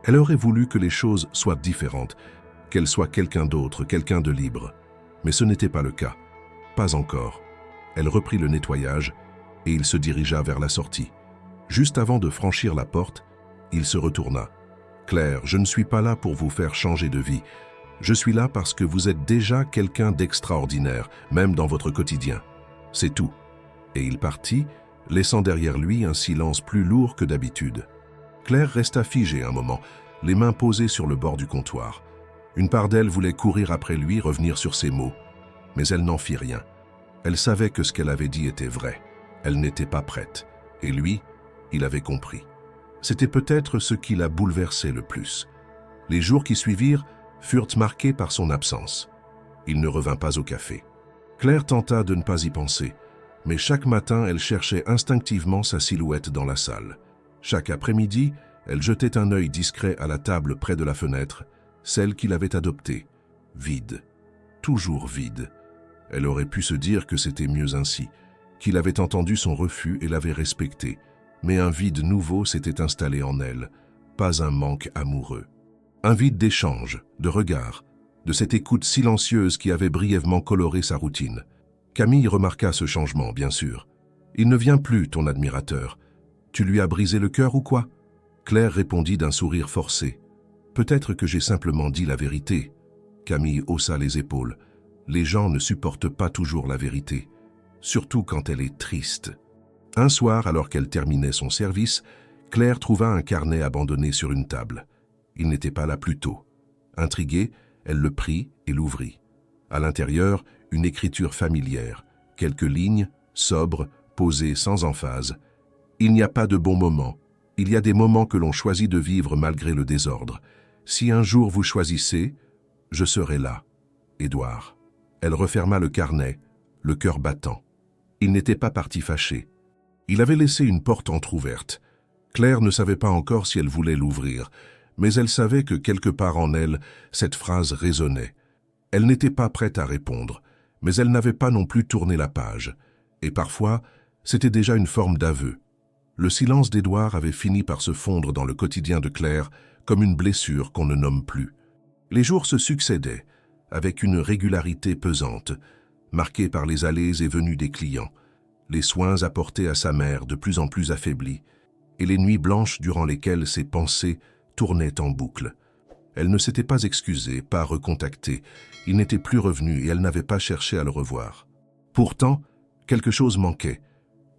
Elle aurait voulu que les choses soient différentes, qu'elle soit quelqu'un d'autre, quelqu'un de libre. Mais ce n'était pas le cas. Pas encore. Elle reprit le nettoyage et il se dirigea vers la sortie. Juste avant de franchir la porte, il se retourna. « Claire, je ne suis pas là pour vous faire changer de vie. Je suis là parce que vous êtes déjà quelqu'un d'extraordinaire, même dans votre quotidien. C'est tout. » Et il partit, laissant derrière lui un silence plus lourd que d'habitude. Claire resta figée un moment, les mains posées sur le bord du comptoir. Une part d'elle voulait courir après lui, revenir sur ses mots, mais elle n'en fit rien. Elle savait que ce qu'elle avait dit était vrai. Elle n'était pas prête. Et lui, il avait compris. C'était peut-être ce qui la bouleversait le plus. Les jours qui suivirent furent marqués par son absence. Il ne revint pas au café. Claire tenta de ne pas y penser, mais chaque matin, elle cherchait instinctivement sa silhouette dans la salle. Chaque après-midi, elle jetait un œil discret à la table près de la fenêtre, celle qu'il avait adoptée. Vide. Toujours vide. Elle aurait pu se dire que c'était mieux ainsi, qu'il avait entendu son refus et l'avait respecté, mais un vide nouveau s'était installé en elle, pas un manque amoureux. Un vide d'échange, de regard, de cette écoute silencieuse qui avait brièvement coloré sa routine. Camille remarqua ce changement, bien sûr. « Il ne vient plus, ton admirateur. Tu lui as brisé le cœur ou quoi ?» Claire répondit d'un sourire forcé. « Peut-être que j'ai simplement dit la vérité. » Camille haussa les épaules. « Les gens ne supportent pas toujours la vérité, surtout quand elle est triste. » Un soir, alors qu'elle terminait son service, Claire trouva un carnet abandonné sur une table. Il n'était pas là plus tôt. Intriguée, elle le prit et l'ouvrit. À l'intérieur, une écriture familière, quelques lignes, sobres, posées sans emphase. « Il n'y a pas de bons moments. Il y a des moments que l'on choisit de vivre malgré le désordre. Si un jour vous choisissez, je serai là. Édouard. » Elle referma le carnet, le cœur battant. Il n'était pas parti fâché. Il avait laissé une porte entr'ouverte. Claire ne savait pas encore si elle voulait l'ouvrir, mais elle savait que quelque part en elle, cette phrase résonnait. Elle n'était pas prête à répondre, mais elle n'avait pas non plus tourné la page. Et parfois, c'était déjà une forme d'aveu. Le silence d'Édouard avait fini par se fondre dans le quotidien de Claire comme une blessure qu'on ne nomme plus. Les jours se succédaient, avec une régularité pesante, marquée par les allées et venues des clients, les soins apportés à sa mère de plus en plus affaiblie, et les nuits blanches durant lesquelles ses pensées tournaient en boucle. Elle ne s'était pas excusée, pas recontactée, il n'était plus revenu et elle n'avait pas cherché à le revoir. Pourtant, quelque chose manquait,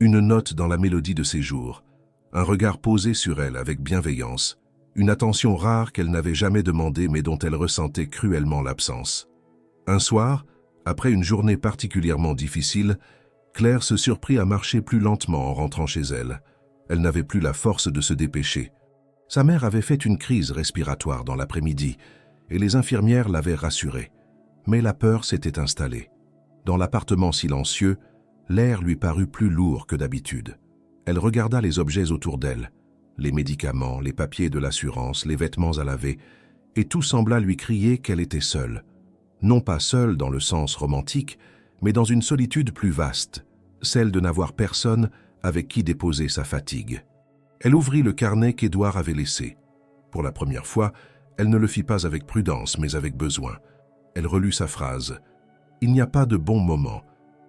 une note dans la mélodie de ses jours, un regard posé sur elle avec bienveillance, une attention rare qu'elle n'avait jamais demandée mais dont elle ressentait cruellement l'absence. Un soir, après une journée particulièrement difficile, Claire se surprit à marcher plus lentement en rentrant chez elle. Elle n'avait plus la force de se dépêcher. Sa mère avait fait une crise respiratoire dans l'après-midi et les infirmières l'avaient rassurée. Mais la peur s'était installée. Dans l'appartement silencieux, l'air lui parut plus lourd que d'habitude. Elle regarda les objets autour d'elle, les médicaments, les papiers de l'assurance, les vêtements à laver, et tout sembla lui crier qu'elle était seule. Non pas seule dans le sens romantique, mais dans une solitude plus vaste, celle de n'avoir personne avec qui déposer sa fatigue. Elle ouvrit le carnet qu'Édouard avait laissé. Pour la première fois, elle ne le fit pas avec prudence, mais avec besoin. Elle relut sa phrase. « Il n'y a pas de bons moments.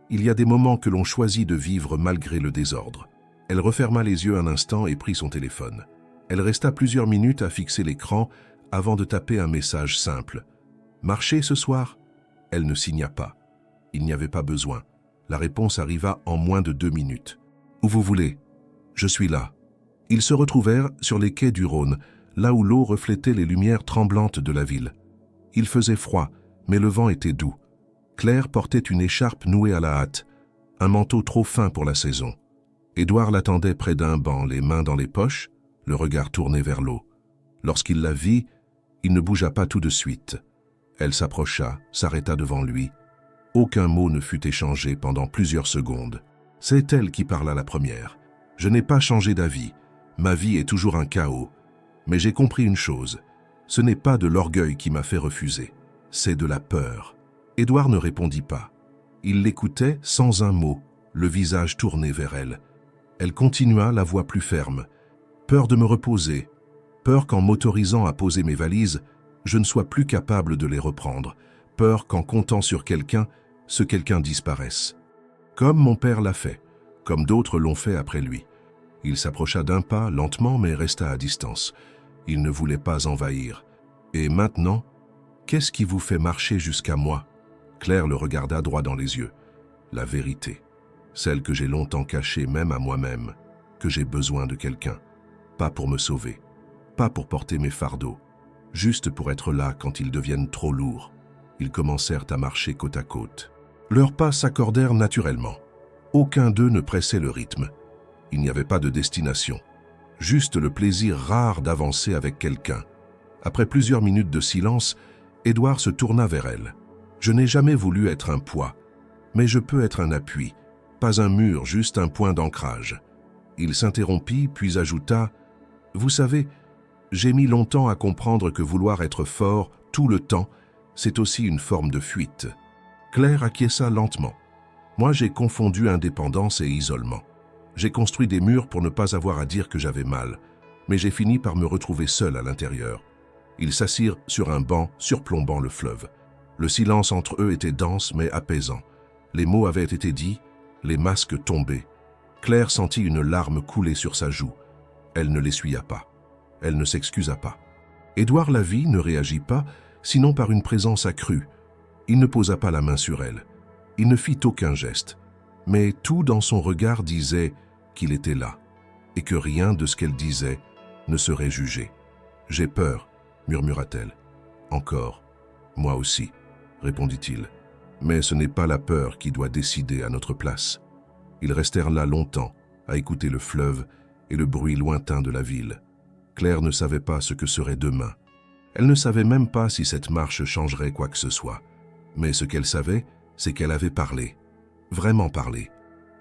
Il y a des moments que l'on choisit de vivre malgré le désordre. » Elle referma les yeux un instant et prit son téléphone. Elle resta plusieurs minutes à fixer l'écran avant de taper un message simple. « Marcher ce soir ?» Elle ne signa pas. Il n'y avait pas besoin. La réponse arriva en moins de 2 minutes. « Où vous voulez ? Je suis là. » Ils se retrouvèrent sur les quais du Rhône, là où l'eau reflétait les lumières tremblantes de la ville. Il faisait froid, mais le vent était doux. Claire portait une écharpe nouée à la hâte, un manteau trop fin pour la saison. Édouard l'attendait près d'un banc, les mains dans les poches, le regard tourné vers l'eau. Lorsqu'il la vit, il ne bougea pas tout de suite. Elle s'approcha, s'arrêta devant lui. Aucun mot ne fut échangé pendant plusieurs secondes. C'est elle qui parla la première. « Je n'ai pas changé d'avis. Ma vie est toujours un chaos. Mais j'ai compris une chose. Ce n'est pas de l'orgueil qui m'a fait refuser. C'est de la peur. » Édouard ne répondit pas. Il l'écoutait sans un mot, le visage tourné vers elle. Elle continua, la voix plus ferme. « Peur de me reposer. Peur qu'en m'autorisant à poser mes valises, je ne sois plus capable de les reprendre. Peur qu'en comptant sur quelqu'un, ce quelqu'un disparaisse. Comme mon père l'a fait, comme d'autres l'ont fait après lui. » Il s'approcha d'un pas, lentement, mais resta à distance. Il ne voulait pas envahir. « Et maintenant, qu'est-ce qui vous fait marcher jusqu'à moi ?» Claire le regarda droit dans les yeux. « La vérité, celle que j'ai longtemps cachée même à moi-même, que j'ai besoin de quelqu'un. Pas pour me sauver, pas pour porter mes fardeaux, juste pour être là quand ils deviennent trop lourds. » Ils commencèrent à marcher côte à côte. Leurs pas s'accordèrent naturellement. Aucun d'eux ne pressait le rythme. Il n'y avait pas de destination, juste le plaisir rare d'avancer avec quelqu'un. Après plusieurs minutes de silence, Édouard se tourna vers elle. « Je n'ai jamais voulu être un poids, mais je peux être un appui, pas un mur, juste un point d'ancrage. » Il s'interrompit, puis ajouta « Vous savez, j'ai mis longtemps à comprendre que vouloir être fort tout le temps, c'est aussi une forme de fuite. » Claire acquiesça lentement. « Moi, j'ai confondu indépendance et isolement. J'ai construit des murs pour ne pas avoir à dire que j'avais mal, mais j'ai fini par me retrouver seul à l'intérieur. » Ils s'assirent sur un banc surplombant le fleuve. Le silence entre eux était dense mais apaisant. Les mots avaient été dits, les masques tombés. Claire sentit une larme couler sur sa joue. Elle ne l'essuya pas. Elle ne s'excusa pas. Édouard la vit, ne réagit pas, sinon par une présence accrue. Il ne posa pas la main sur elle. Il ne fit aucun geste. Mais tout dans son regard disait qu'il était là, et que rien de ce qu'elle disait ne serait jugé. « J'ai peur, » murmura-t-elle. « Encore. Moi aussi, » répondit-il. « Mais ce n'est pas la peur qui doit décider à notre place. » Ils restèrent là longtemps, à écouter le fleuve et le bruit lointain de la ville. Claire ne savait pas ce que serait demain. Elle ne savait même pas si cette marche changerait quoi que ce soit. Mais ce qu'elle savait, c'est qu'elle avait parlé, vraiment parlé,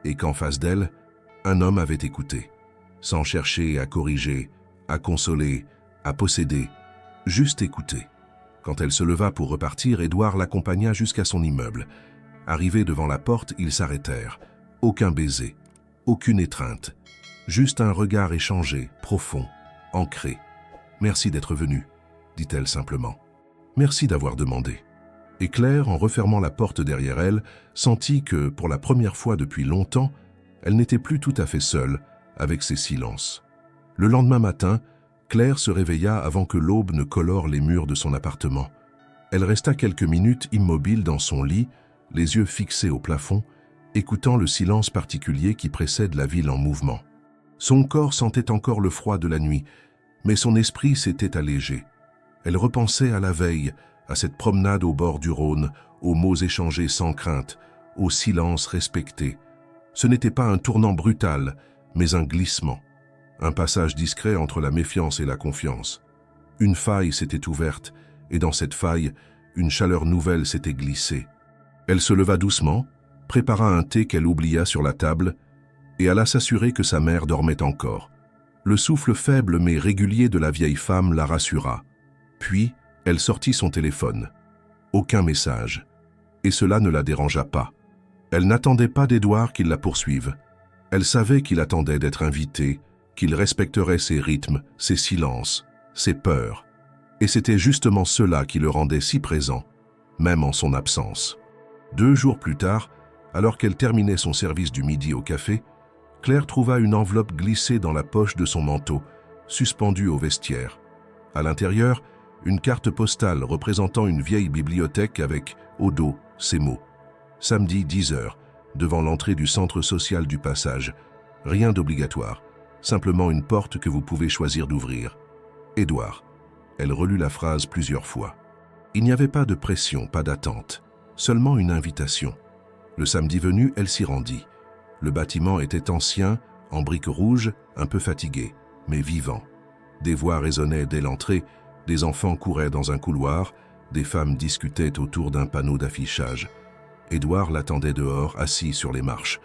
et qu'en face d'elle, un homme avait écouté, sans chercher à corriger, à consoler, à posséder, juste écouter. Quand elle se leva pour repartir, Édouard l'accompagna jusqu'à son immeuble. Arrivés devant la porte, ils s'arrêtèrent. Aucun baiser, aucune étreinte. Juste un regard échangé, profond, ancré. « Merci d'être venu », dit-elle simplement. « Merci d'avoir demandé. » Et Claire, en refermant la porte derrière elle, sentit que, pour la première fois depuis longtemps, elle n'était plus tout à fait seule avec ses silences. Le lendemain matin, Claire se réveilla avant que l'aube ne colore les murs de son appartement. Elle resta quelques minutes immobile dans son lit, les yeux fixés au plafond, écoutant le silence particulier qui précède la ville en mouvement. Son corps sentait encore le froid de la nuit, mais son esprit s'était allégé. Elle repensait à la veille, à cette promenade au bord du Rhône, aux mots échangés sans crainte, au silence respecté. Ce n'était pas un tournant brutal, mais un glissement, un passage discret entre la méfiance et la confiance. Une faille s'était ouverte, et dans cette faille, une chaleur nouvelle s'était glissée. Elle se leva doucement, prépara un thé qu'elle oublia sur la table, et alla s'assurer que sa mère dormait encore. Le souffle faible mais régulier de la vieille femme la rassura. Puis, elle sortit son téléphone. Aucun message. Et cela ne la dérangea pas. Elle n'attendait pas d'Édouard qu'il la poursuive. Elle savait qu'il attendait d'être invité, qu'il respecterait ses rythmes, ses silences, ses peurs. Et c'était justement cela qui le rendait si présent, même en son absence. 2 jours plus tard, alors qu'elle terminait son service du midi au café, Claire trouva une enveloppe glissée dans la poche de son manteau, suspendue au vestiaire. À l'intérieur, une carte postale représentant une vieille bibliothèque avec, au dos, ces mots. Samedi 10h, devant l'entrée du centre social du Passage. Rien d'obligatoire, simplement une porte que vous pouvez choisir d'ouvrir. Édouard. Elle relut la phrase plusieurs fois. Il n'y avait pas de pression, pas d'attente, seulement une invitation. Le samedi venu, elle s'y rendit. Le bâtiment était ancien, en briques rouges, un peu fatigué, mais vivant. Des voix résonnaient dès l'entrée, des enfants couraient dans un couloir, des femmes discutaient autour d'un panneau d'affichage. Édouard l'attendait dehors, assis sur les marches.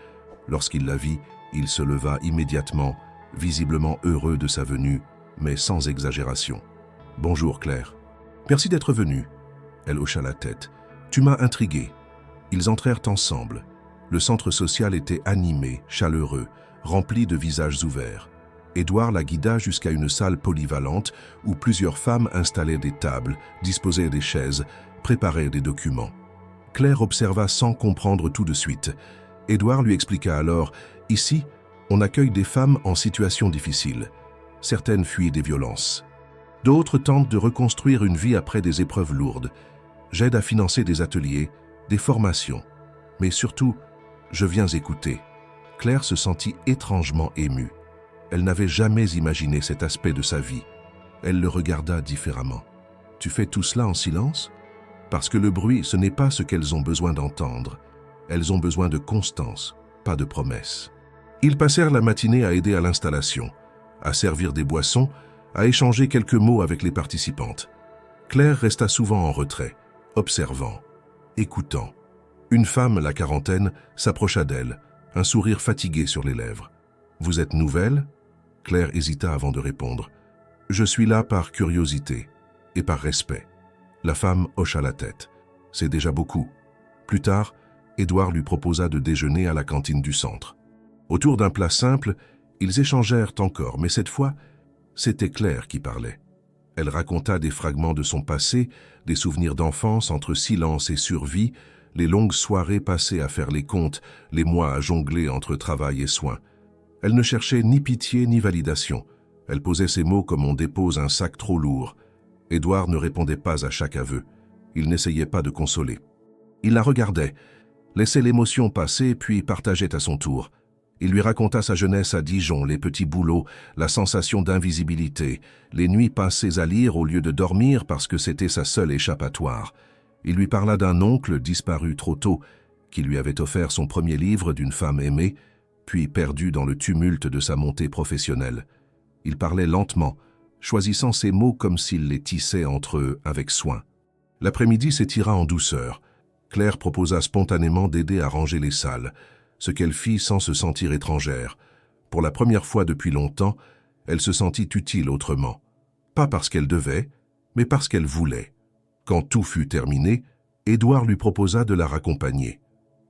Lorsqu'il la vit, il se leva immédiatement, visiblement heureux de sa venue, mais sans exagération. « Bonjour Claire. Merci d'être venue. » Elle hocha la tête. « Tu m'as intrigué. » Ils entrèrent ensemble. Le centre social était animé, chaleureux, rempli de visages ouverts. Édouard la guida jusqu'à une salle polyvalente où plusieurs femmes installaient des tables, disposaient des chaises, préparaient des documents. Claire observa sans comprendre tout de suite. Édouard lui expliqua alors « Ici, on accueille des femmes en situation difficile. Certaines fuient des violences. D'autres tentent de reconstruire une vie après des épreuves lourdes. J'aide à financer des ateliers, des formations. Mais surtout, je viens écouter. » Claire se sentit étrangement émue. Elle n'avait jamais imaginé cet aspect de sa vie. Elle le regarda différemment. « Tu fais tout cela en silence ? Parce que le bruit, ce n'est pas ce qu'elles ont besoin d'entendre. Elles ont besoin de constance, pas de promesses. » Ils passèrent la matinée à aider à l'installation, à servir des boissons, à échanger quelques mots avec les participantes. Claire resta souvent en retrait, observant, écoutant. Une femme, la quarantaine, s'approcha d'elle, un sourire fatigué sur les lèvres. « Vous êtes nouvelle ?» Claire hésita avant de répondre. « Je suis là par curiosité et par respect. » La femme hocha la tête. « C'est déjà beaucoup. » Plus tard, Édouard lui proposa de déjeuner à la cantine du centre. Autour d'un plat simple, ils échangèrent encore, mais cette fois, c'était Claire qui parlait. Elle raconta des fragments de son passé, des souvenirs d'enfance entre silence et survie, les longues soirées passées à faire les comptes, les mois à jongler entre travail et soins. Elle ne cherchait ni pitié ni validation. Elle posait ses mots comme on dépose un sac trop lourd. Édouard ne répondait pas à chaque aveu. Il n'essayait pas de consoler. Il la regardait, laissait l'émotion passer puis partageait à son tour. Il lui raconta sa jeunesse à Dijon, les petits boulots, la sensation d'invisibilité, les nuits passées à lire au lieu de dormir parce que c'était sa seule échappatoire. Il lui parla d'un oncle disparu trop tôt, qui lui avait offert son premier livre d'une femme aimée, puis perdu dans le tumulte de sa montée professionnelle. Il parlait lentement, choisissant ses mots comme s'il les tissait entre eux avec soin. L'après-midi s'étira en douceur. Claire proposa spontanément d'aider à ranger les salles, ce qu'elle fit sans se sentir étrangère. Pour la première fois depuis longtemps, elle se sentit utile autrement. Pas parce qu'elle devait, mais parce qu'elle voulait. Quand tout fut terminé, Édouard lui proposa de la raccompagner.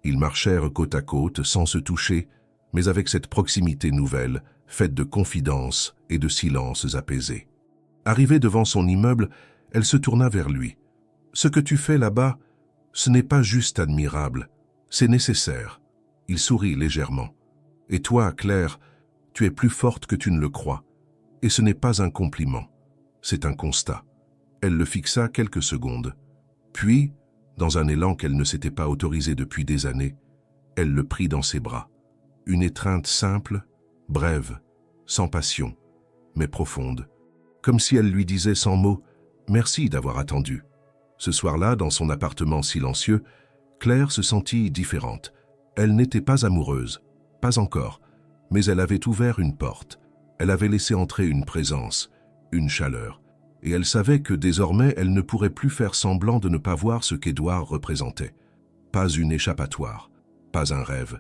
Ils marchèrent côte à côte, sans se toucher, mais avec cette proximité nouvelle, faite de confidences et de silences apaisés. Arrivée devant son immeuble, elle se tourna vers lui. « Ce que tu fais là-bas, ce n'est pas juste admirable, c'est nécessaire. » Il sourit légèrement. « Et toi, Claire, tu es plus forte que tu ne le crois. Et ce n'est pas un compliment, c'est un constat. » Elle le fixa quelques secondes. Puis, dans un élan qu'elle ne s'était pas autorisé depuis des années, elle le prit dans ses bras. Une étreinte simple, brève, sans passion, mais profonde. Comme si elle lui disait sans mots « Merci d'avoir attendu ». Ce soir-là, dans son appartement silencieux, Claire se sentit différente. Elle n'était pas amoureuse, pas encore, mais elle avait ouvert une porte. Elle avait laissé entrer une présence, une chaleur. Et elle savait que désormais, elle ne pourrait plus faire semblant de ne pas voir ce qu'Édouard représentait. Pas une échappatoire, pas un rêve,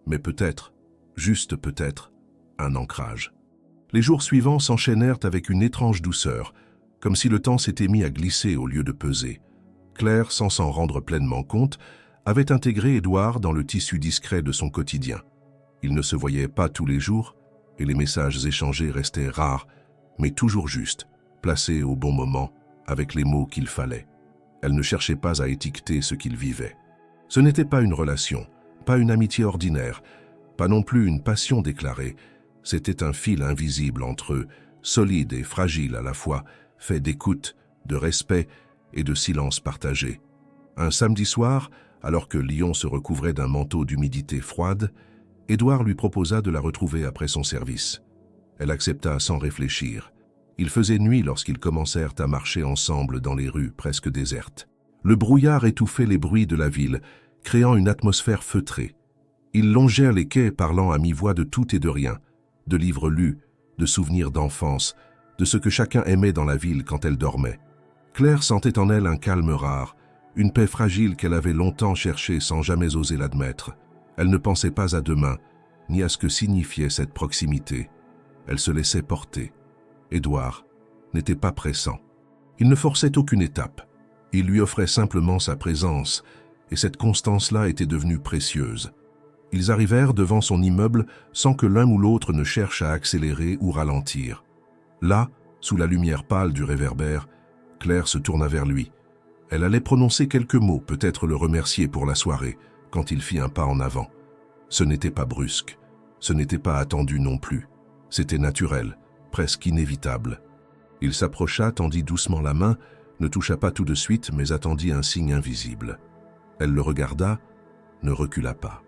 mais peut-être, juste peut-être, un ancrage. Les jours suivants s'enchaînèrent avec une étrange douceur, comme si le temps s'était mis à glisser au lieu de peser. Claire, sans s'en rendre pleinement compte, avait intégré Édouard dans le tissu discret de son quotidien. Ils ne se voyaient pas tous les jours, et les messages échangés restaient rares, mais toujours justes, placés au bon moment, avec les mots qu'il fallait. Elle ne cherchait pas à étiqueter ce qu'ils vivaient. Ce n'était pas une relation, pas une amitié ordinaire, pas non plus une passion déclarée. C'était un fil invisible entre eux, solide et fragile à la fois, fait d'écoute, de respect et de silence partagé. Un samedi soir, alors que Lyon se recouvrait d'un manteau d'humidité froide, Édouard lui proposa de la retrouver après son service. Elle accepta sans réfléchir. Il faisait nuit lorsqu'ils commencèrent à marcher ensemble dans les rues presque désertes. Le brouillard étouffait les bruits de la ville, créant une atmosphère feutrée. Ils longèrent les quais parlant à mi-voix de tout et de rien, de livres lus, de souvenirs d'enfance, de ce que chacun aimait dans la ville quand elle dormait. Claire sentait en elle un calme rare, une paix fragile qu'elle avait longtemps cherchée sans jamais oser l'admettre. Elle ne pensait pas à demain, ni à ce que signifiait cette proximité. Elle se laissait porter. Édouard n'était pas pressant. Il ne forçait aucune étape. Il lui offrait simplement sa présence, et cette constance-là était devenue précieuse. Ils arrivèrent devant son immeuble sans que l'un ou l'autre ne cherche à accélérer ou ralentir. Là, sous la lumière pâle du réverbère, Claire se tourna vers lui. Elle allait prononcer quelques mots, peut-être le remercier pour la soirée, quand il fit un pas en avant. Ce n'était pas brusque, ce n'était pas attendu non plus. C'était naturel, presque inévitable. Il s'approcha, tendit doucement la main, ne toucha pas tout de suite, mais attendit un signe invisible. Elle le regarda, ne recula pas.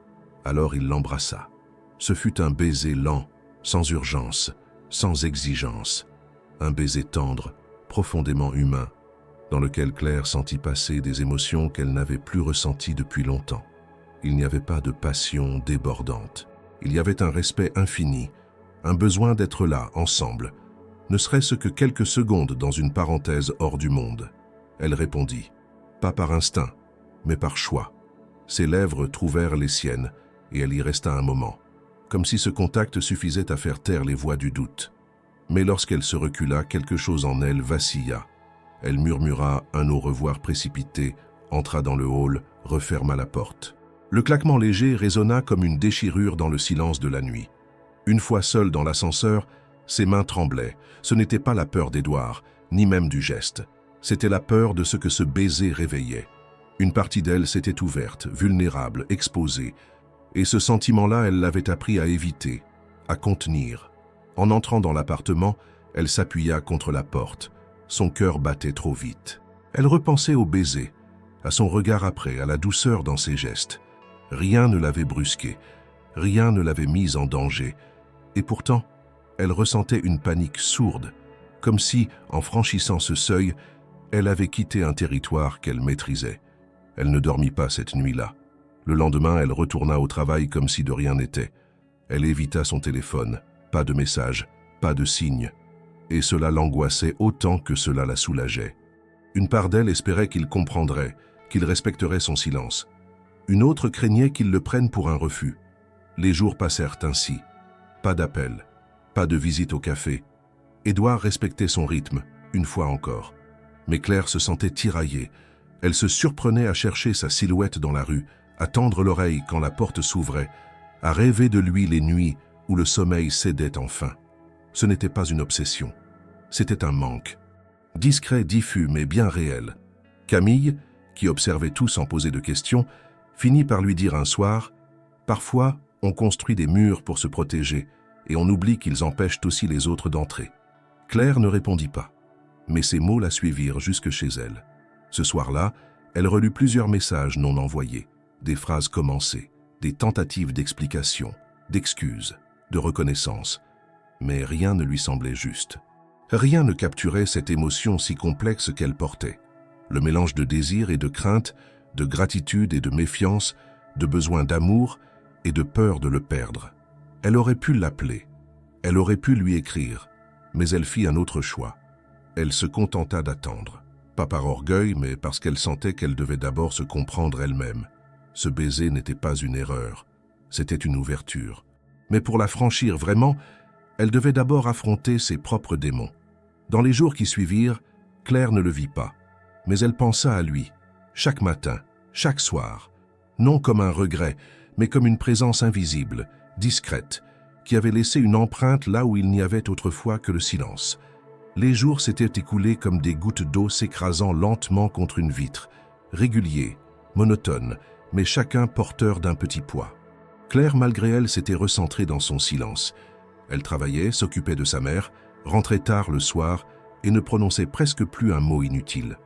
Alors il l'embrassa. Ce fut un baiser lent, sans urgence, sans exigence. Un baiser tendre, profondément humain, dans lequel Claire sentit passer des émotions qu'elle n'avait plus ressenties depuis longtemps. Il n'y avait pas de passion débordante. Il y avait un respect infini, un besoin d'être là, ensemble, ne serait-ce que quelques secondes dans une parenthèse hors du monde. Elle répondit, pas par instinct, mais par choix. Ses lèvres trouvèrent les siennes, et elle y resta un moment, comme si ce contact suffisait à faire taire les voix du doute. Mais lorsqu'elle se recula, quelque chose en elle vacilla. Elle murmura un au revoir précipité, entra dans le hall, referma la porte. Le claquement léger résonna comme une déchirure dans le silence de la nuit. Une fois seule dans l'ascenseur, ses mains tremblaient. Ce n'était pas la peur d'Édouard, ni même du geste. C'était la peur de ce que ce baiser réveillait. Une partie d'elle s'était ouverte, vulnérable, exposée. Et ce sentiment-là, elle l'avait appris à éviter, à contenir. En entrant dans l'appartement, elle s'appuya contre la porte. Son cœur battait trop vite. Elle repensait au baiser, à son regard après, à la douceur dans ses gestes. Rien ne l'avait brusquée, rien ne l'avait mise en danger. Et pourtant, elle ressentait une panique sourde, comme si, en franchissant ce seuil, elle avait quitté un territoire qu'elle maîtrisait. Elle ne dormit pas cette nuit-là. Le lendemain, elle retourna au travail comme si de rien n'était. Elle évita son téléphone, pas de message, pas de signe. Et cela l'angoissait autant que cela la soulageait. Une part d'elle espérait qu'il comprendrait, qu'il respecterait son silence. Une autre craignait qu'il le prenne pour un refus. Les jours passèrent ainsi. Pas d'appel, pas de visite au café. Édouard respectait son rythme, une fois encore. Mais Claire se sentait tiraillée. Elle se surprenait à chercher sa silhouette dans la rue, à tendre l'oreille quand la porte s'ouvrait, à rêver de lui les nuits où le sommeil cédait enfin. Ce n'était pas une obsession, c'était un manque. Discret, diffus, mais bien réel. Camille, qui observait tout sans poser de questions, finit par lui dire un soir « Parfois, on construit des murs pour se protéger, et on oublie qu'ils empêchent aussi les autres d'entrer. » Claire ne répondit pas, mais ces mots la suivirent jusque chez elle. Ce soir-là, elle relut plusieurs messages non envoyés, des phrases commencées, des tentatives d'explication, d'excuses, de reconnaissance. Mais rien ne lui semblait juste. Rien ne capturait cette émotion si complexe qu'elle portait. Le mélange de désir et de crainte, de gratitude et de méfiance, de besoin d'amour et de peur de le perdre. Elle aurait pu l'appeler, elle aurait pu lui écrire, mais elle fit un autre choix. Elle se contenta d'attendre. Pas par orgueil, mais parce qu'elle sentait qu'elle devait d'abord se comprendre elle-même. Ce baiser n'était pas une erreur, c'était une ouverture. Mais pour la franchir vraiment, elle devait d'abord affronter ses propres démons. Dans les jours qui suivirent, Claire ne le vit pas, mais elle pensa à lui, chaque matin, chaque soir, non comme un regret, mais comme une présence invisible, discrète, qui avait laissé une empreinte là où il n'y avait autrefois que le silence. Les jours s'étaient écoulés comme des gouttes d'eau s'écrasant lentement contre une vitre, réguliers, monotones, mais chacun porteur d'un petit poids. Claire, malgré elle, s'était recentrée dans son silence. Elle travaillait, s'occupait de sa mère, rentrait tard le soir et ne prononçait presque plus un mot inutile.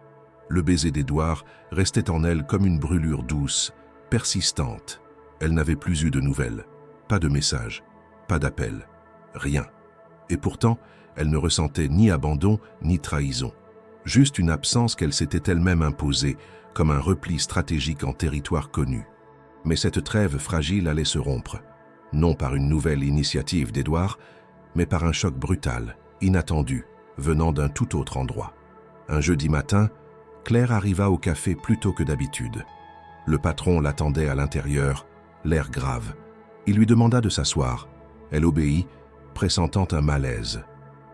Le baiser d'Édouard restait en elle comme une brûlure douce, persistante. Elle n'avait plus eu de nouvelles, pas de messages, pas d'appels, rien. Et pourtant, elle ne ressentait ni abandon ni trahison, juste une absence qu'elle s'était elle-même imposée, comme un repli stratégique en territoire connu. Mais cette trêve fragile allait se rompre, non par une nouvelle initiative d'Édouard, mais par un choc brutal, inattendu, venant d'un tout autre endroit. Un jeudi matin, Claire arriva au café plus tôt que d'habitude. Le patron l'attendait à l'intérieur, l'air grave. Il lui demanda de s'asseoir. Elle obéit, pressentant un malaise.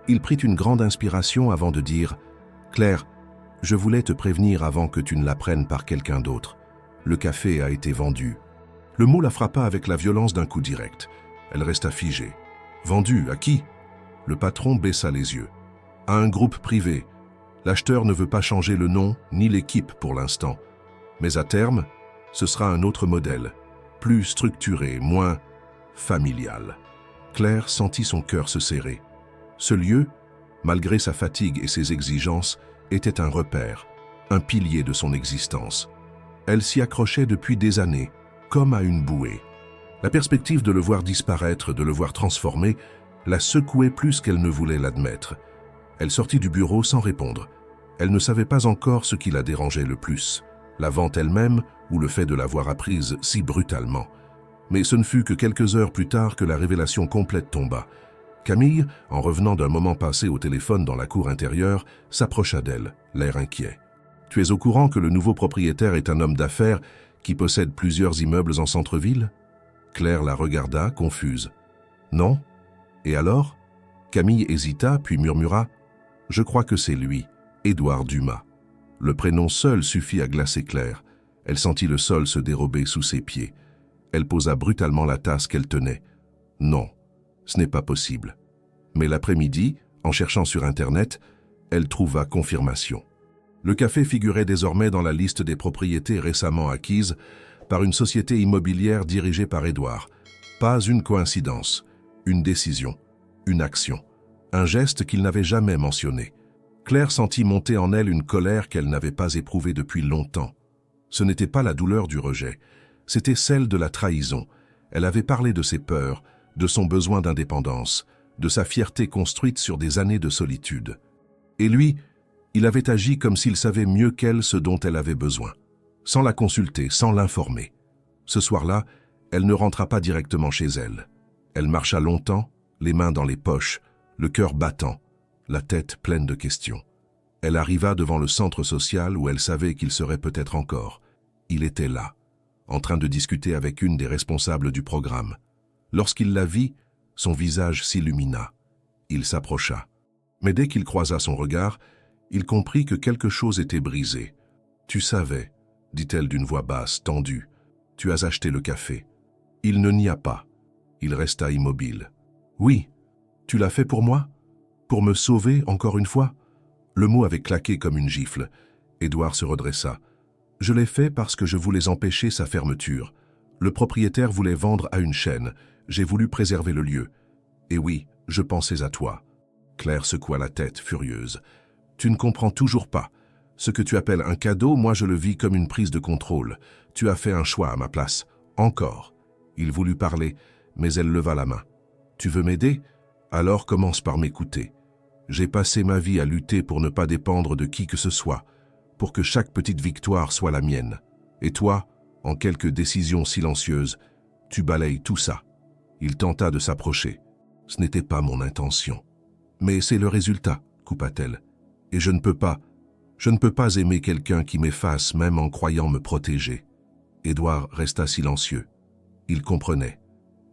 Il prit une grande inspiration avant de dire « Claire, je voulais te prévenir avant que tu ne l'apprennes par quelqu'un d'autre. Le café a été vendu. » Le mot la frappa avec la violence d'un coup direct. Elle resta figée. « Vendu à qui ?» Le patron baissa les yeux. « À un groupe privé. L'acheteur ne veut pas changer le nom ni l'équipe pour l'instant. Mais à terme, ce sera un autre modèle, plus structuré, moins familial. » Claire sentit son cœur se serrer. Ce lieu, malgré sa fatigue et ses exigences, était un repère, un pilier de son existence. Elle s'y accrochait depuis des années, comme à une bouée. La perspective de le voir disparaître, de le voir transformé, la secouait plus qu'elle ne voulait l'admettre. Elle sortit du bureau sans répondre. Elle ne savait pas encore ce qui la dérangeait le plus, la vente elle-même ou le fait de l'avoir apprise si brutalement. Mais ce ne fut que quelques heures plus tard que la révélation complète tomba. Camille, en revenant d'un moment passé au téléphone dans la cour intérieure, s'approcha d'elle, l'air inquiet. « Tu es au courant que le nouveau propriétaire est un homme d'affaires qui possède plusieurs immeubles en centre-ville » Claire la regarda, confuse. « Non ? Et alors ?» Camille hésita, puis murmura « Je crois que c'est lui, Édouard Dumas. » Le prénom seul suffit à glacer Claire. Elle sentit le sol se dérober sous ses pieds. Elle posa brutalement la tasse qu'elle tenait. « Non, ce n'est pas possible. » Mais l'après-midi, en cherchant sur Internet, elle trouva confirmation. Le café figurait désormais dans la liste des propriétés récemment acquises par une société immobilière dirigée par Édouard. Pas une coïncidence, une décision, une action, un geste qu'il n'avait jamais mentionné. Claire sentit monter en elle une colère qu'elle n'avait pas éprouvée depuis longtemps. Ce n'était pas la douleur du rejet, c'était celle de la trahison. Elle avait parlé de ses peurs, de son besoin d'indépendance, de sa fierté construite sur des années de solitude. Et lui, il avait agi comme s'il savait mieux qu'elle ce dont elle avait besoin, sans la consulter, sans l'informer. Ce soir-là, elle ne rentra pas directement chez elle. Elle marcha longtemps, les mains dans les poches, le cœur battant, la tête pleine de questions. Elle arriva devant le centre social où elle savait qu'il serait peut-être encore. Il était là, en train de discuter avec une des responsables du programme. Lorsqu'il la vit, son visage s'illumina. Il s'approcha. Mais dès qu'il croisa son regard, il comprit que quelque chose était brisé. « Tu savais, » dit-elle d'une voix basse, tendue. « Tu as acheté le café. » Il ne nia pas. Il resta immobile. Oui, tu l'as fait pour moi? Pour me sauver encore une fois? Le mot avait claqué comme une gifle. Édouard se redressa. Je l'ai fait parce que je voulais empêcher sa fermeture. Le propriétaire voulait vendre à une chaîne. J'ai voulu préserver le lieu. Et oui, je pensais à toi. Claire secoua la tête, furieuse. Tu ne comprends toujours pas. Ce que tu appelles un cadeau, moi je le vis comme une prise de contrôle. Tu as fait un choix à ma place. Encore. Il voulut parler, mais elle leva la main. Tu veux m'aider? Alors commence par m'écouter. J'ai passé ma vie à lutter pour ne pas dépendre de qui que ce soit, pour que chaque petite victoire soit la mienne. Et toi, en quelques décisions silencieuses, tu balayes tout ça. Il tenta de s'approcher. Ce n'était pas mon intention. Mais c'est le résultat, coupa-t-elle. Et je ne peux pas aimer quelqu'un qui m'efface même en croyant me protéger. Édouard resta silencieux. Il comprenait.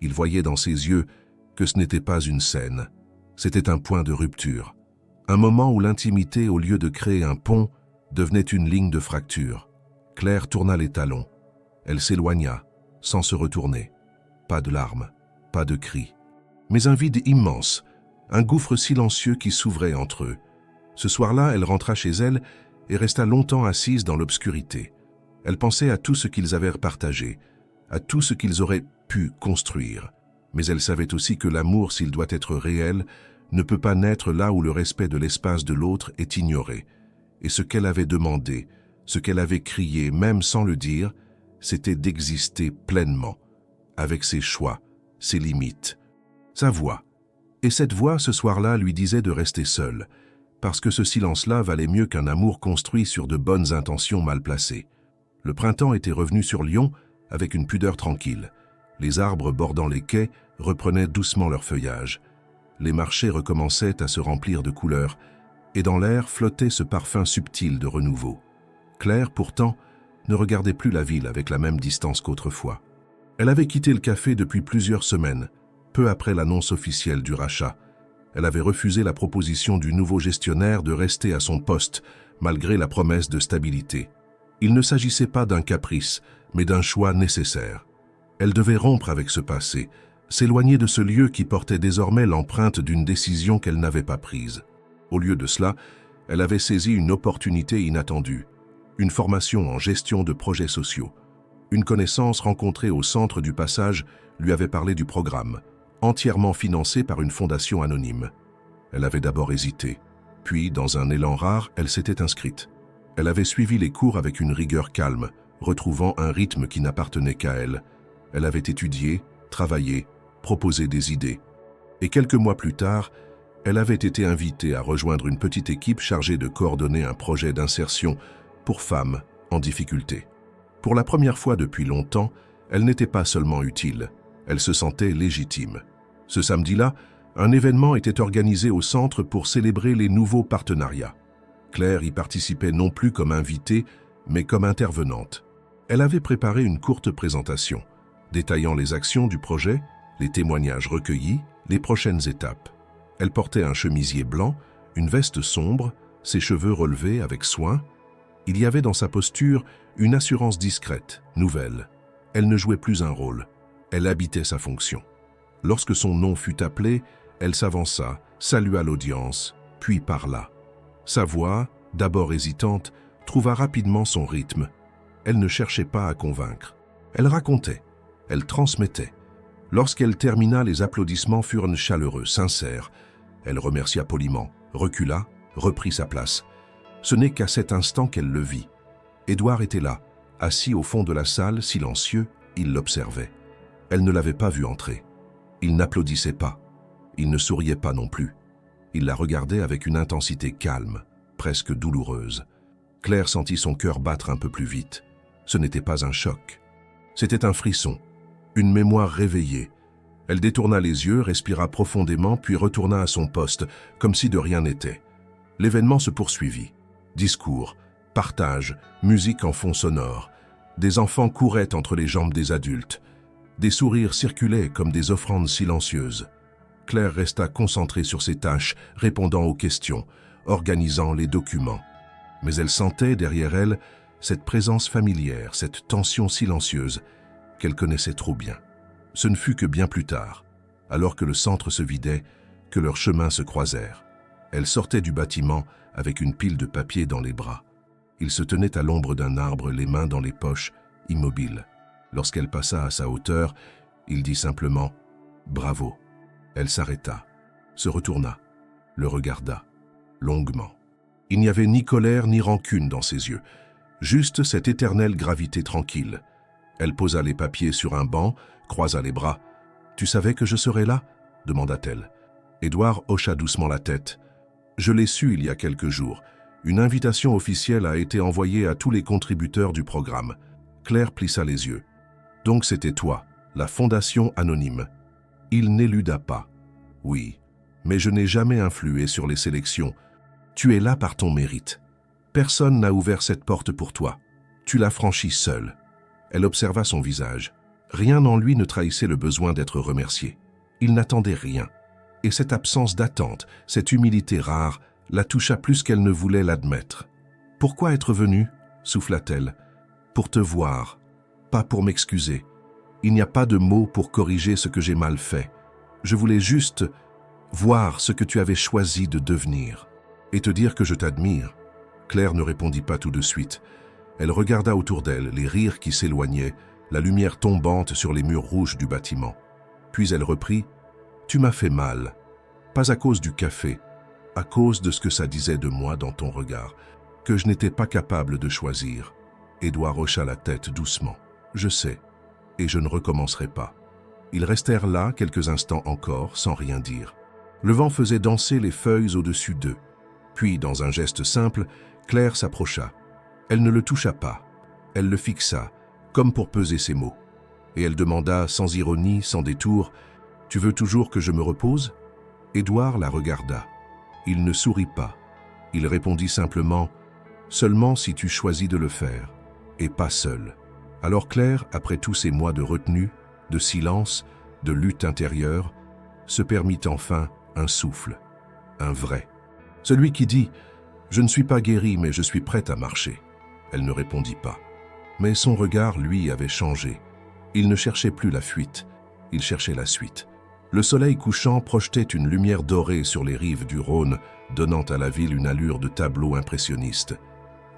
Il voyait dans ses yeux que ce n'était pas une scène. C'était un point de rupture. Un moment où l'intimité, au lieu de créer un pont, devenait une ligne de fracture. Claire tourna les talons. Elle s'éloigna, sans se retourner. Pas de larmes, pas de cris. Mais un vide immense, un gouffre silencieux qui s'ouvrait entre eux. Ce soir-là, elle rentra chez elle et resta longtemps assise dans l'obscurité. Elle pensait à tout ce qu'ils avaient partagé, à tout ce qu'ils auraient pu construire. Mais elle savait aussi que l'amour, s'il doit être réel, ne peut pas naître là où le respect de l'espace de l'autre est ignoré. Et ce qu'elle avait demandé, ce qu'elle avait crié, même sans le dire, c'était d'exister pleinement, avec ses choix, ses limites, sa voix. Et cette voix, ce soir-là, lui disait de rester seule, parce que ce silence-là valait mieux qu'un amour construit sur de bonnes intentions mal placées. Le printemps était revenu sur Lyon avec une pudeur tranquille. Les arbres bordant les quais reprenaient doucement leur feuillage. Les marchés recommençaient à se remplir de couleurs, et dans l'air flottait ce parfum subtil de renouveau. Claire, pourtant, ne regardait plus la ville avec la même distance qu'autrefois. Elle avait quitté le café depuis plusieurs semaines, peu après l'annonce officielle du rachat. Elle avait refusé la proposition du nouveau gestionnaire de rester à son poste, malgré la promesse de stabilité. Il ne s'agissait pas d'un caprice, mais d'un choix nécessaire. Elle devait rompre avec ce passé, s'éloigner de ce lieu qui portait désormais l'empreinte d'une décision qu'elle n'avait pas prise. Au lieu de cela, elle avait saisi une opportunité inattendue, une formation en gestion de projets sociaux. Une connaissance rencontrée au centre du passage lui avait parlé du programme, entièrement financé par une fondation anonyme. Elle avait d'abord hésité, puis, dans un élan rare, elle s'était inscrite. Elle avait suivi les cours avec une rigueur calme, retrouvant un rythme qui n'appartenait qu'à elle. Elle avait étudié, travaillé, proposé des idées. Et quelques mois plus tard, elle avait été invitée à rejoindre une petite équipe chargée de coordonner un projet d'insertion pour femmes en difficulté. Pour la première fois depuis longtemps, elle n'était pas seulement utile, elle se sentait légitime. Ce samedi-là, un événement était organisé au centre pour célébrer les nouveaux partenariats. Claire y participait non plus comme invitée, mais comme intervenante. Elle avait préparé une courte présentation, détaillant les actions du projet, les témoignages recueillis, les prochaines étapes. Elle portait un chemisier blanc, une veste sombre, ses cheveux relevés avec soin. Il y avait dans sa posture une assurance discrète, nouvelle. Elle ne jouait plus un rôle, elle habitait sa fonction. Lorsque son nom fut appelé, elle s'avança, salua l'audience, puis parla. Sa voix, d'abord hésitante, trouva rapidement son rythme. Elle ne cherchait pas à convaincre. Elle racontait, elle transmettait. Lorsqu'elle termina, les applaudissements furent chaleureux, sincères. Elle remercia poliment, recula, reprit sa place. Ce n'est qu'à cet instant qu'elle le vit. Édouard était là, assis au fond de la salle, silencieux, il l'observait. Elle ne l'avait pas vu entrer. Il n'applaudissait pas. Il ne souriait pas non plus. Il la regardait avec une intensité calme, presque douloureuse. Claire sentit son cœur battre un peu plus vite. Ce n'était pas un choc. C'était un frisson, une mémoire réveillée. Elle détourna les yeux, respira profondément, puis retourna à son poste, comme si de rien n'était. L'événement se poursuivit. Discours, partage, musique en fond sonore. Des enfants couraient entre les jambes des adultes. Des sourires circulaient comme des offrandes silencieuses. Claire resta concentrée sur ses tâches, répondant aux questions, organisant les documents. Mais elle sentait derrière elle cette présence familière, cette tension silencieuse qu'elle connaissait trop bien. Ce ne fut que bien plus tard, alors que le centre se vidait, que leurs chemins se croisèrent. Elle sortait du bâtiment avec une pile de papier dans les bras. Il se tenait à l'ombre d'un arbre, les mains dans les poches, immobile. Lorsqu'elle passa à sa hauteur, il dit simplement « Bravo ». Elle s'arrêta, se retourna, le regarda, longuement. Il n'y avait ni colère ni rancune dans ses yeux, juste cette éternelle gravité tranquille. Elle posa les papiers sur un banc, croisa les bras. « Tu savais que je serais là ?» demanda-t-elle. Édouard hocha doucement la tête. « Je l'ai su il y a quelques jours. Une invitation officielle a été envoyée à tous les contributeurs du programme. » Claire plissa les yeux. « Donc c'était toi, la Fondation Anonyme. » Il n'éluda pas. « Oui, mais je n'ai jamais influé sur les sélections. Tu es là par ton mérite. Personne n'a ouvert cette porte pour toi. Tu l'as franchie seule. » Elle observa son visage. Rien en lui ne trahissait le besoin d'être remercié. Il n'attendait rien. Et cette absence d'attente, cette humilité rare, la toucha plus qu'elle ne voulait l'admettre. « Pourquoi être venue ?» souffla-t-elle. « Pour te voir, pas pour m'excuser. Il n'y a pas de mots pour corriger ce que j'ai mal fait. Je voulais juste voir ce que tu avais choisi de devenir. Et te dire que je t'admire. » Claire ne répondit pas tout de suite. Elle regarda autour d'elle, les rires qui s'éloignaient, la lumière tombante sur les murs rouges du bâtiment. Puis elle reprit « Tu m'as fait mal. Pas à cause du café, à cause de ce que ça disait de moi dans ton regard, que je n'étais pas capable de choisir. » Édouard hocha la tête doucement. « Je sais, et je ne recommencerai pas. » Ils restèrent là quelques instants encore, sans rien dire. Le vent faisait danser les feuilles au-dessus d'eux. Puis, dans un geste simple, Claire s'approcha. Elle ne le toucha pas. Elle le fixa, comme pour peser ses mots. Et elle demanda, sans ironie, sans détour, « Tu veux toujours que je me repose ?» Édouard la regarda. Il ne sourit pas. Il répondit simplement, « Seulement si tu choisis de le faire, et pas seul. » Alors Claire, après tous ces mois de retenue, de silence, de lutte intérieure, se permit enfin un souffle, un vrai. Celui qui dit « Je ne suis pas guérie, mais je suis prête à marcher ». Elle ne répondit pas. Mais son regard, lui, avait changé. Il ne cherchait plus la fuite, il cherchait la suite. Le soleil couchant projetait une lumière dorée sur les rives du Rhône, donnant à la ville une allure de tableau impressionniste.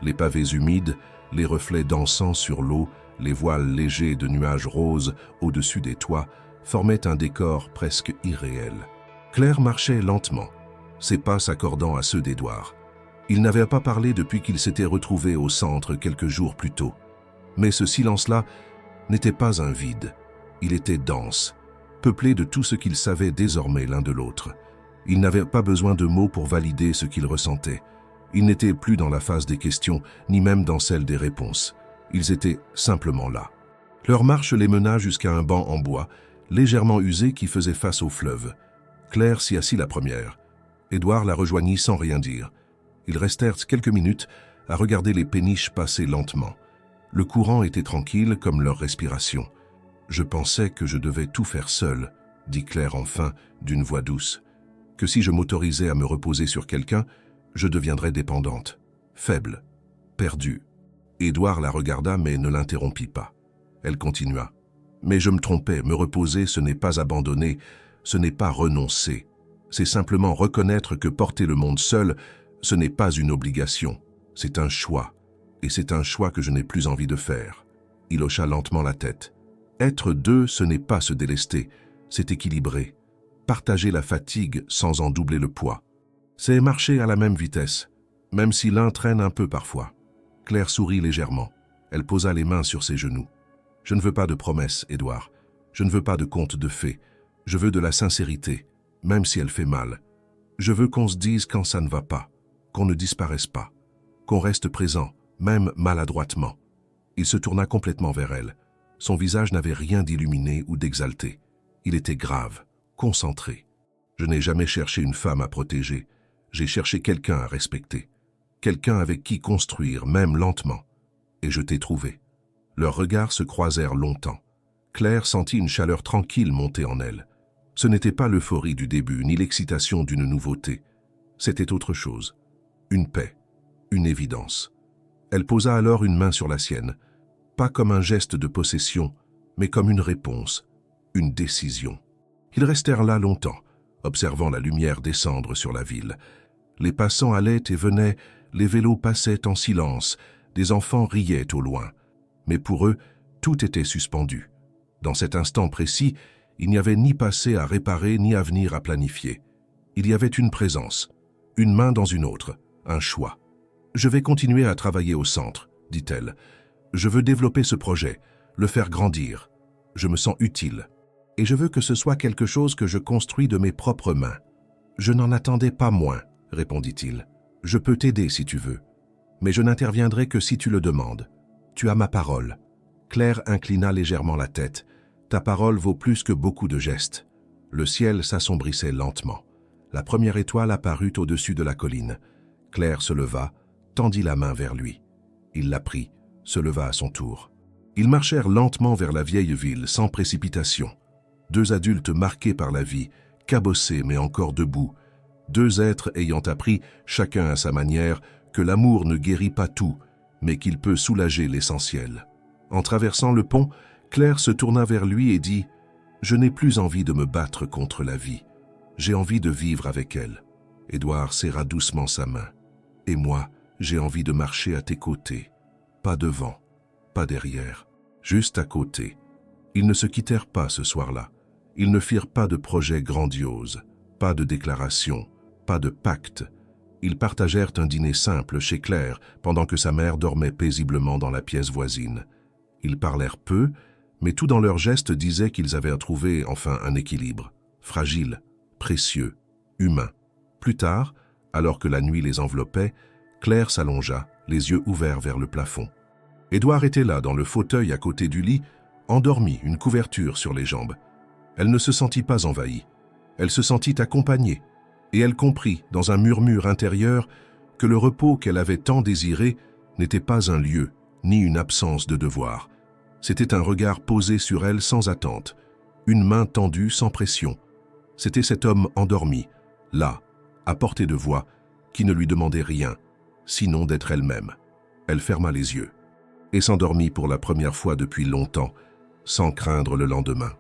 Les pavés humides, les reflets dansant sur l'eau, les voiles légers de nuages roses au-dessus des toits, formaient un décor presque irréel. Claire marchait lentement, ses pas s'accordant à ceux d'Édouard. Il n'avait pas parlé depuis qu'ils s'étaient retrouvés au centre quelques jours plus tôt. Mais ce silence-là n'était pas un vide. Il était dense, peuplé de tout ce qu'ils savaient désormais l'un de l'autre. Ils n'avaient pas besoin de mots pour valider ce qu'ils ressentaient. Ils n'étaient plus dans la phase des questions, ni même dans celle des réponses. Ils étaient simplement là. Leur marche les mena jusqu'à un banc en bois, légèrement usé qui faisait face au fleuve. Claire s'y assit la première. Édouard la rejoignit sans rien dire. Ils restèrent quelques minutes à regarder les péniches passer lentement. Le courant était tranquille comme leur respiration. « Je pensais que je devais tout faire seule », dit Claire enfin d'une voix douce. « Que si je m'autorisais à me reposer sur quelqu'un, je deviendrais dépendante, faible, perdue. » Édouard la regarda mais ne l'interrompit pas. Elle continua. « Mais je me trompais, me reposer, ce n'est pas abandonner, ce n'est pas renoncer. C'est simplement reconnaître que porter le monde seul, ce n'est pas une obligation, c'est un choix. Et c'est un choix que je n'ai plus envie de faire. » Il hocha lentement la tête. Être deux, ce n'est pas se délester, c'est équilibrer. Partager la fatigue sans en doubler le poids. C'est marcher à la même vitesse, même si l'un traîne un peu parfois. Claire sourit légèrement. Elle posa les mains sur ses genoux. « Je ne veux pas de promesses, Édouard. Je ne veux pas de contes de fées. Je veux de la sincérité, même si elle fait mal. Je veux qu'on se dise quand ça ne va pas, qu'on ne disparaisse pas, qu'on reste présent, même maladroitement. » Il se tourna complètement vers elle. Son visage n'avait rien d'illuminé ou d'exalté. Il était grave, concentré. « Je n'ai jamais cherché une femme à protéger. J'ai cherché quelqu'un à respecter. Quelqu'un avec qui construire, même lentement. Et je t'ai trouvé. » Leurs regards se croisèrent longtemps. Claire sentit une chaleur tranquille monter en elle. Ce n'était pas l'euphorie du début, ni l'excitation d'une nouveauté. C'était autre chose. Une paix, une évidence. Elle posa alors une main sur la sienne, pas comme un geste de possession, mais comme une réponse, une décision. Ils restèrent là longtemps, observant la lumière descendre sur la ville. Les passants allaient et venaient, les vélos passaient en silence, des enfants riaient au loin. Mais pour eux, tout était suspendu. Dans cet instant précis, il n'y avait ni passé à réparer ni avenir à planifier. Il y avait une présence, une main dans une autre, un choix. « Je vais continuer à travailler au centre », dit-elle. « Je veux développer ce projet, le faire grandir. Je me sens utile. Et je veux que ce soit quelque chose que je construis de mes propres mains. » « Je n'en attendais pas moins, » répondit-il. « Je peux t'aider si tu veux, mais je n'interviendrai que si tu le demandes. Tu as ma parole. » Claire inclina légèrement la tête. « Ta parole vaut plus que beaucoup de gestes. » Le ciel s'assombrissait lentement. La première étoile apparut au-dessus de la colline. Claire se leva, tendit la main vers lui. Il la prit, se leva à son tour. Ils marchèrent lentement vers la vieille ville, sans précipitation. Deux adultes marqués par la vie, cabossés mais encore debout. Deux êtres ayant appris, chacun à sa manière, que l'amour ne guérit pas tout, mais qu'il peut soulager l'essentiel. En traversant le pont, Claire se tourna vers lui et dit « Je n'ai plus envie de me battre contre la vie. J'ai envie de vivre avec elle. » Édouard serra doucement sa main. « Et moi, j'ai envie de marcher à tes côtés. Pas devant, pas derrière, juste à côté. » Ils ne se quittèrent pas ce soir-là. Ils ne firent pas de projet grandiose, pas de déclaration, pas de pacte. Ils partagèrent un dîner simple chez Claire pendant que sa mère dormait paisiblement dans la pièce voisine. Ils parlèrent peu, mais tout dans leurs gestes disait qu'ils avaient trouvé enfin un équilibre, fragile, précieux, humain. Plus tard, alors que la nuit les enveloppait, Claire s'allongea, les yeux ouverts vers le plafond. Édouard était là, dans le fauteuil à côté du lit, endormi, une couverture sur les jambes. Elle ne se sentit pas envahie. Elle se sentit accompagnée, et elle comprit, dans un murmure intérieur, que le repos qu'elle avait tant désiré n'était pas un lieu, ni une absence de devoir. C'était un regard posé sur elle sans attente, une main tendue sans pression. C'était cet homme endormi, là, à portée de voix, qui ne lui demandait rien, sinon d'être elle-même. Elle ferma les yeux, et s'endormit pour la première fois depuis longtemps, sans craindre le lendemain.